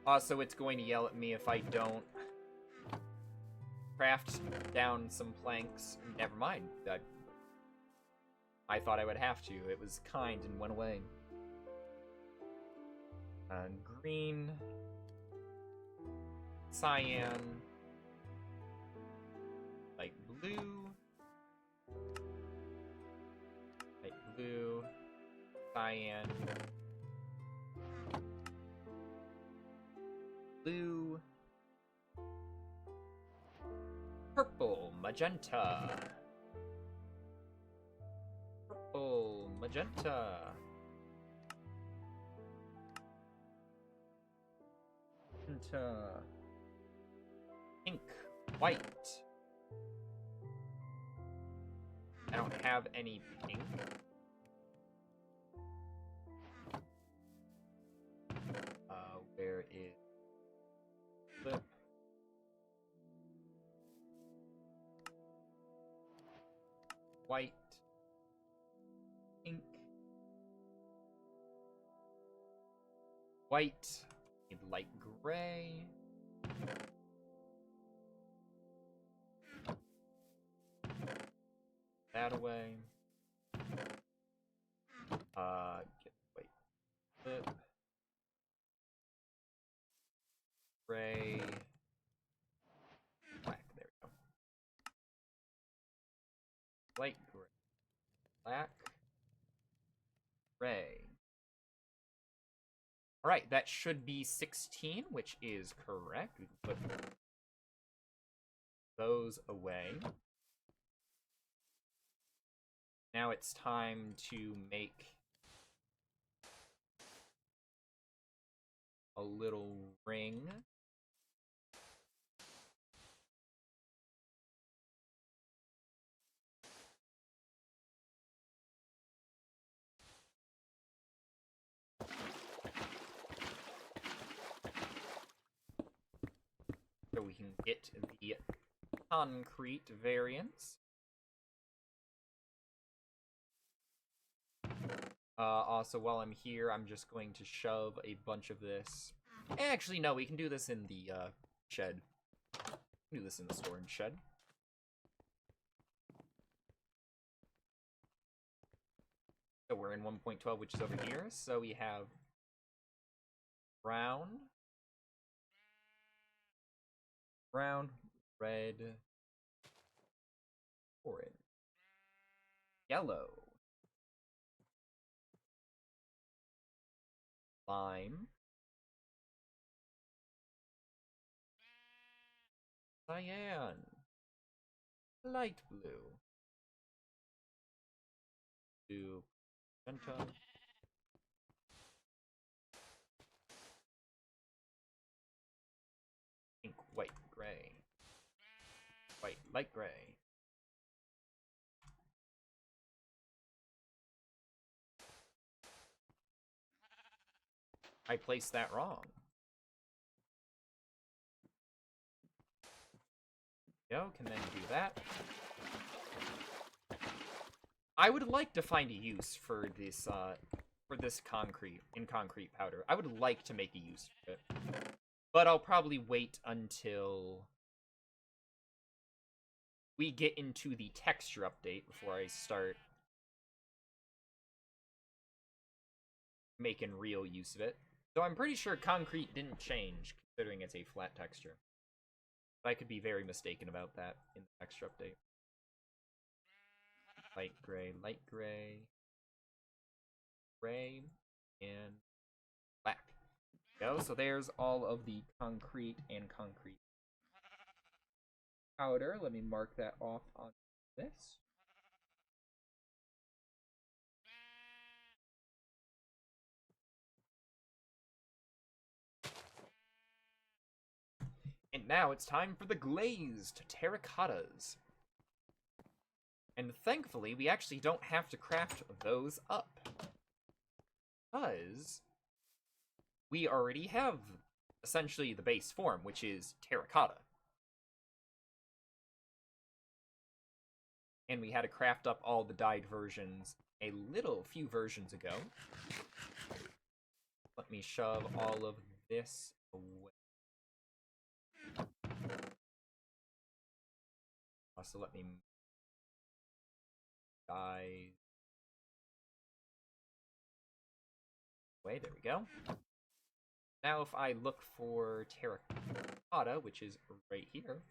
Also, it's going to yell at me if I don't craft down some planks. Never mind. I thought I would have to. It was kind and went away. Green, cyan, light blue, cyan, blue, purple, magenta, purple, Magenta. Magenta. Pink. White. I don't have any pink. Where is flip? White. Pink. White. Need light gray. That away. Wait. Flip. Gray. Black. There we go. Light gray. Black. Gray. Alright, that should be 16, which is correct. We can put those away. Now it's time to make a little ring. So we can get the concrete variants. Also, while I'm here, I'm just going to shove a bunch of this. Actually, no, we can do this in the shed. Do this in the storage shed. So we're in 1.12, which is over here. So we have brown, red, orange, yellow, lime, cyan, light blue, magenta, pink, white, gray, white, light gray. I placed that wrong. Go, can then do that. I would like to find a use for this concrete powder. I would like to make a use for it. But I'll probably wait until we get into the texture update before I start making real use of it. So I'm pretty sure concrete didn't change, considering it's a flat texture. But I could be very mistaken about that in the texture update. Light gray, gray, and black. Go. So there's all of the concrete and concrete powder. Let me mark that off on this. And now it's time for the glazed terracottas. And thankfully, we actually don't have to craft those up. Because we already have essentially the base form, which is terracotta. And we had to craft up all the dyed versions a few versions ago. Let me shove all of this away. Also, let me dye away. There we go. Now, if I look for terracotta, which is right here,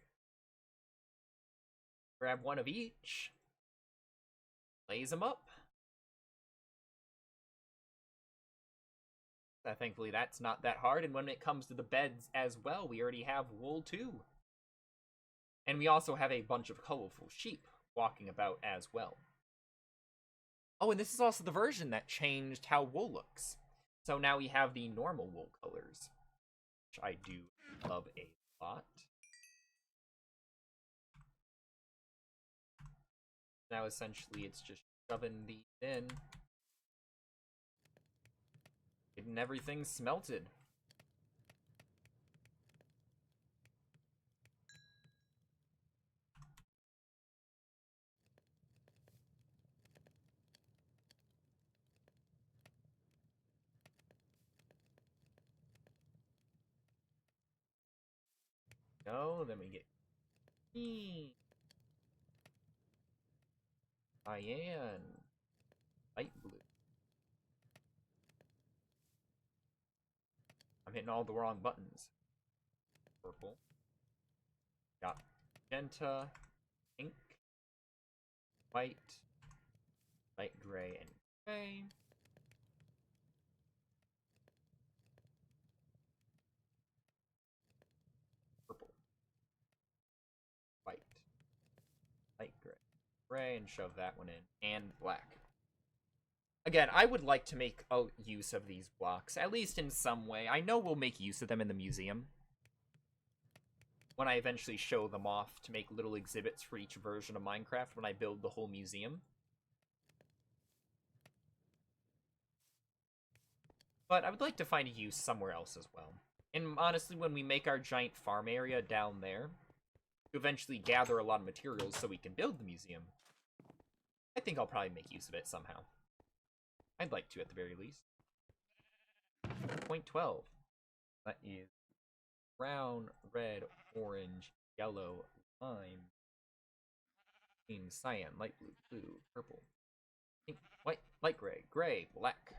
grab one of each, blaze them up. Thankfully, that's not that hard, and when it comes to the beds as well, we already have wool too. And we also have a bunch of colorful sheep walking about as well. Oh, and this is also the version that changed how wool looks. So now we have the normal wool colors, which I do love a lot. Now essentially it's just shoving these in, getting everything smelted. Go, then we get cyan, light blue. I'm hitting all the wrong buttons. Purple. Got magenta, pink, white, light gray, and gray. Purple, white, light gray, gray, and shove that one in. And black. Again, I would like to make use of these blocks, at least in some way. I know we'll make use of them in the museum when I eventually show them off to make little exhibits for each version of Minecraft when I build the whole museum. But I would like to find a use somewhere else as well. And honestly, when we make our giant farm area down there, to eventually gather a lot of materials so we can build the museum, I think I'll probably make use of it somehow. I'd like to, at the very least. Point 12. That is brown, red, orange, yellow, lime, green, cyan, light blue, blue, purple, pink, white, light gray, gray, black.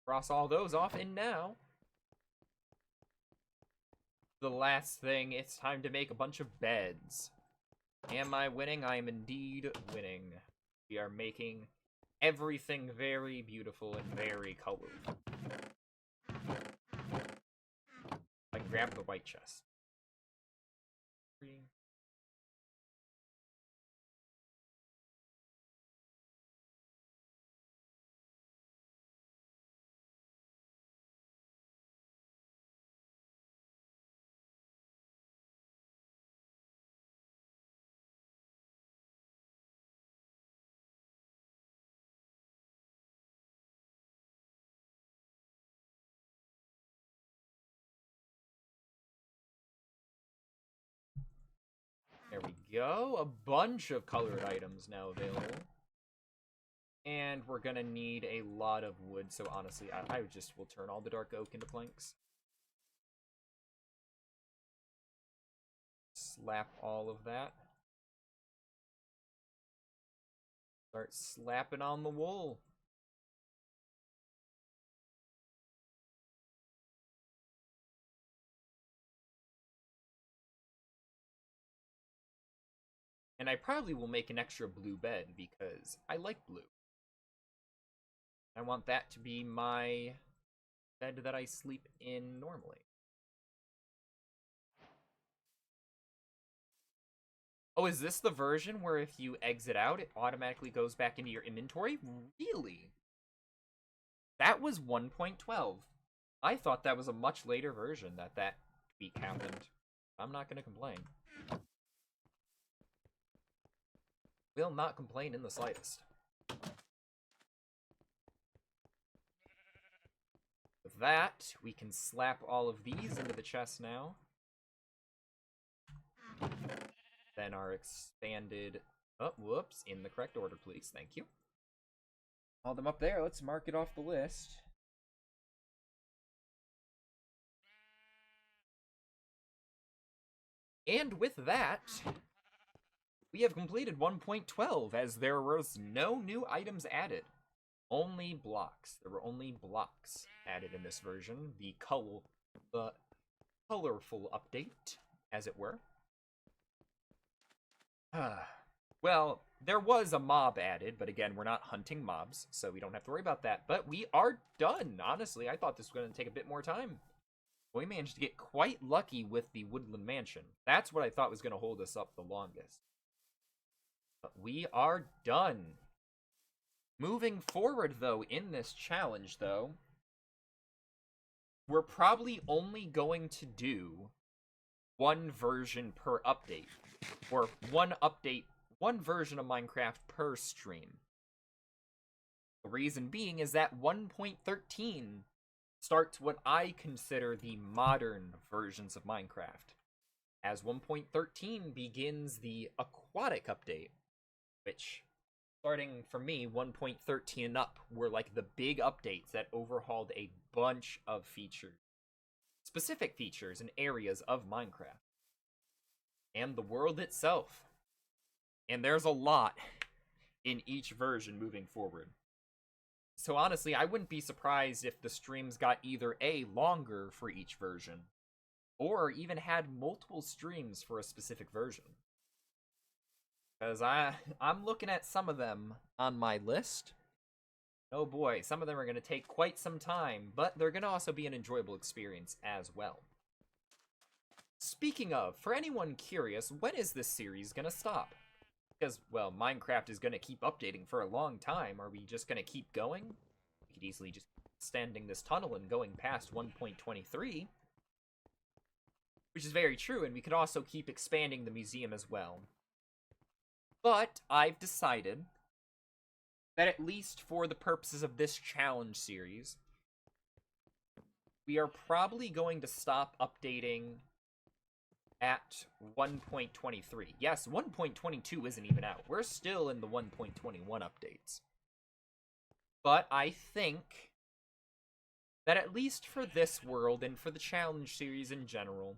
Cross all those off, and now the last thing, it's time to make a bunch of beds. Am I winning? I am indeed winning. We are making everything very beautiful and very colorful. I can grab the white chest. There we go. A bunch of colored items now available. And we're gonna need a lot of wood, so honestly, I just will turn all the dark oak into planks. Slap all of that. Start slapping on the wool. And I probably will make an extra blue bed because I like blue. I want that to be my bed that I sleep in normally. Oh, is this the version where if you exit out, it automatically goes back into your inventory? Really? That was 1.12. I thought that was a much later version that tweak happened. I'm not gonna complain. Will not complain in the slightest. With that, we can slap all of these into the chest now. Then our expanded... Oh, whoops. In the correct order, please. Thank you. All them up there. Let's mark it off the list. And with that, we have completed 1.12, as there was no new items added. Only blocks. There were only blocks added in this version. The colorful update, as it were. Well, there was a mob added, but again, we're not hunting mobs, so we don't have to worry about that. But we are done, honestly. I thought this was going to take a bit more time. We managed to get quite lucky with the Woodland Mansion. That's what I thought was going to hold us up the longest. But we are done. Moving forward, though, in this challenge, though, we're probably only going to do one version per update. Or one version of Minecraft per stream. The reason being is that 1.13 starts what I consider the modern versions of Minecraft, as 1.13 begins the aquatic update, which, starting for me, 1.13 and up were like the big updates that overhauled a bunch of features, specific features and areas of Minecraft, and the world itself. And there's a lot in each version moving forward. So honestly, I wouldn't be surprised if the streams got either A, longer for each version, or even had multiple streams for a specific version. Because I'm looking at some of them on my list. Oh boy, some of them are going to take quite some time, but they're going to also be an enjoyable experience as well. Speaking of, for anyone curious, when is this series going to stop? Because, well, Minecraft is going to keep updating for a long time. Are we just going to keep going? We could easily just keep extending this tunnel and going past 1.23. Which is very true, and we could also keep expanding the museum as well. But I've decided that at least for the purposes of this challenge series, we are probably going to stop updating at 1.23. Yes, 1.22 isn't even out. We're still in the 1.21 updates. But I think that at least for this world and for the challenge series in general,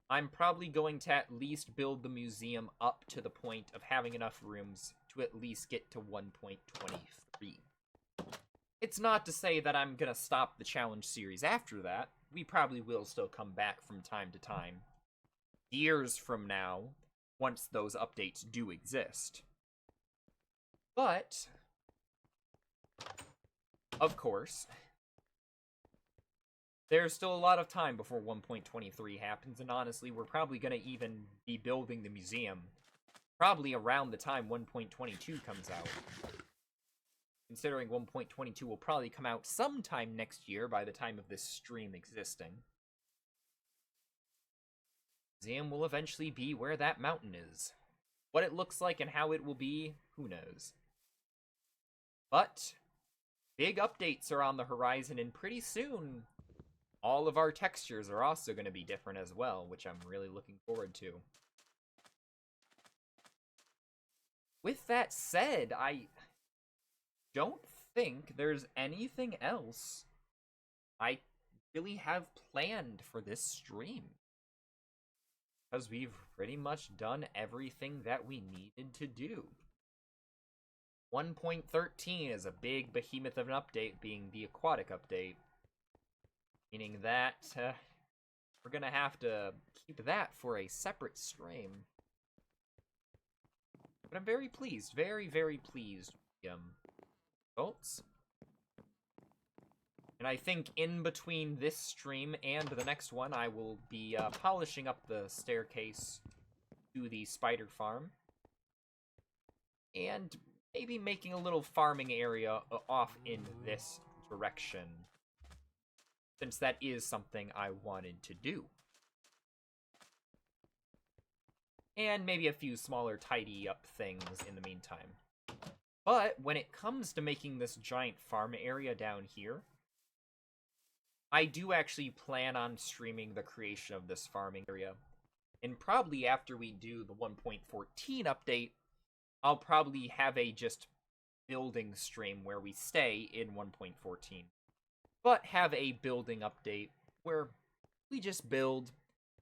I'm probably going to at least build the museum up to the point of having enough rooms to at least get to 1.23. It's not to say that I'm gonna stop the challenge series after that. We probably will still come back from time to time, years from now, once those updates do exist. But, of course, there's still a lot of time before 1.23 happens, and honestly, we're probably going to even be building the museum probably around the time 1.22 comes out. Considering 1.22 will probably come out sometime next year by the time of this stream existing. Museum will eventually be where that mountain is. What it looks like and how it will be, who knows. But big updates are on the horizon, and pretty soon all of our textures are also going to be different as well, which I'm really looking forward to. With that said, I don't think there's anything else I really have planned for this stream, because we've pretty much done everything that we needed to do. 1.13 is a big behemoth of an update, being the aquatic update, meaning that we're gonna have to keep that for a separate stream. But I'm very pleased, very, very pleased with results. And I think in between this stream and the next one, I will be polishing up the staircase to the spider farm. And maybe making a little farming area off in this direction, since that is something I wanted to do. And maybe a few smaller tidy up things in the meantime. But when it comes to making this giant farm area down here, I do actually plan on streaming the creation of this farming area. And probably after we do the 1.14 update, I'll probably have a just building stream where we stay in 1.14. But have a building update where we just build,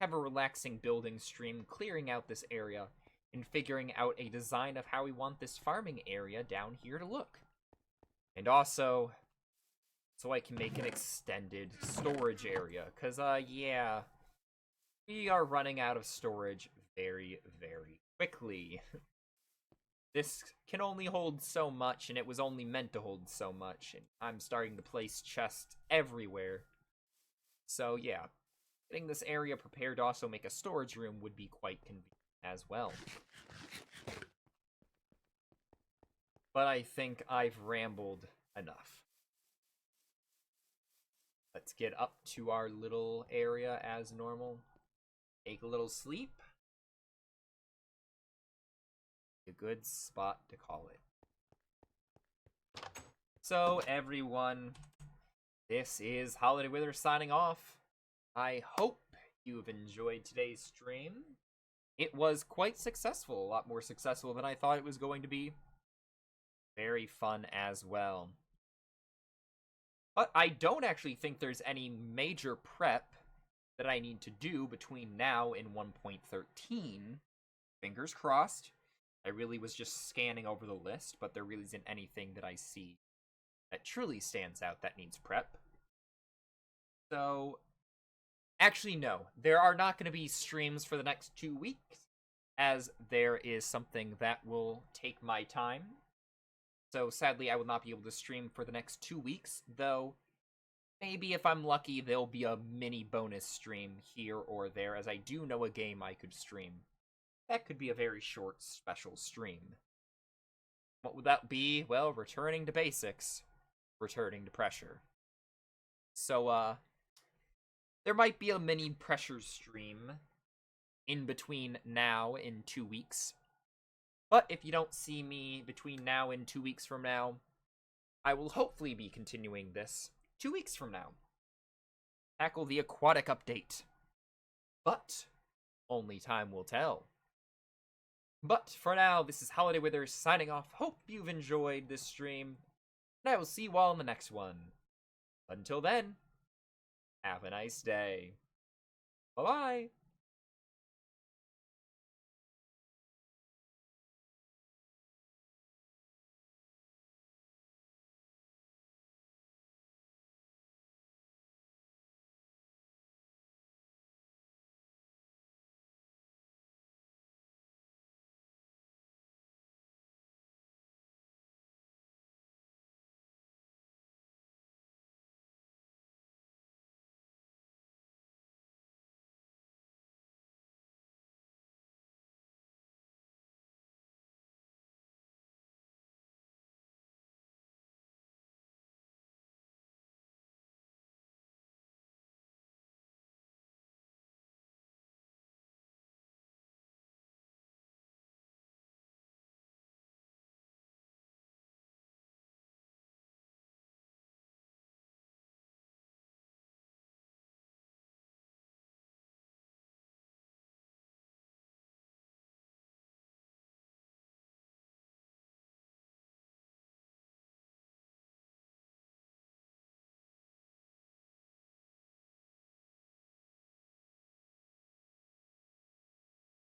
have a relaxing building stream, clearing out this area, and figuring out a design of how we want this farming area down here to look. And also, so I can make an extended storage area, because, yeah, we are running out of storage very, very quickly. This can only hold so much, and it was only meant to hold so much, and I'm starting to place chests everywhere. So yeah, getting this area prepared to also make a storage room would be quite convenient as well. But I think I've rambled enough. Let's get up to our little area as normal. Take a little sleep. A good spot to call it. So, everyone, this is Holiday Wither signing off. I hope you've enjoyed today's stream. It was quite successful, a lot more successful than I thought it was going to be. Very fun as well. But I don't actually think there's any major prep that I need to do between now and 1.13. Fingers crossed. I really was just scanning over the list, but there really isn't anything that I see that truly stands out that needs prep. So, actually no, there are not going to be streams for the next 2 weeks, as there is something that will take my time. So sadly, I will not be able to stream for the next 2 weeks, though maybe if I'm lucky, there'll be a mini bonus stream here or there, as I do know a game I could stream. That could be a very short, special stream. What would that be? Well, returning to basics. Returning to pressure. So, there might be a mini pressure stream in between now and 2 weeks. But if you don't see me between now and 2 weeks from now, I will hopefully be continuing this 2 weeks from now. Tackle the aquatic update. But only time will tell. But for now, this is Holiday Wither signing off. Hope you've enjoyed this stream, and I will see you all in the next one. Until then, have a nice day. Bye-bye.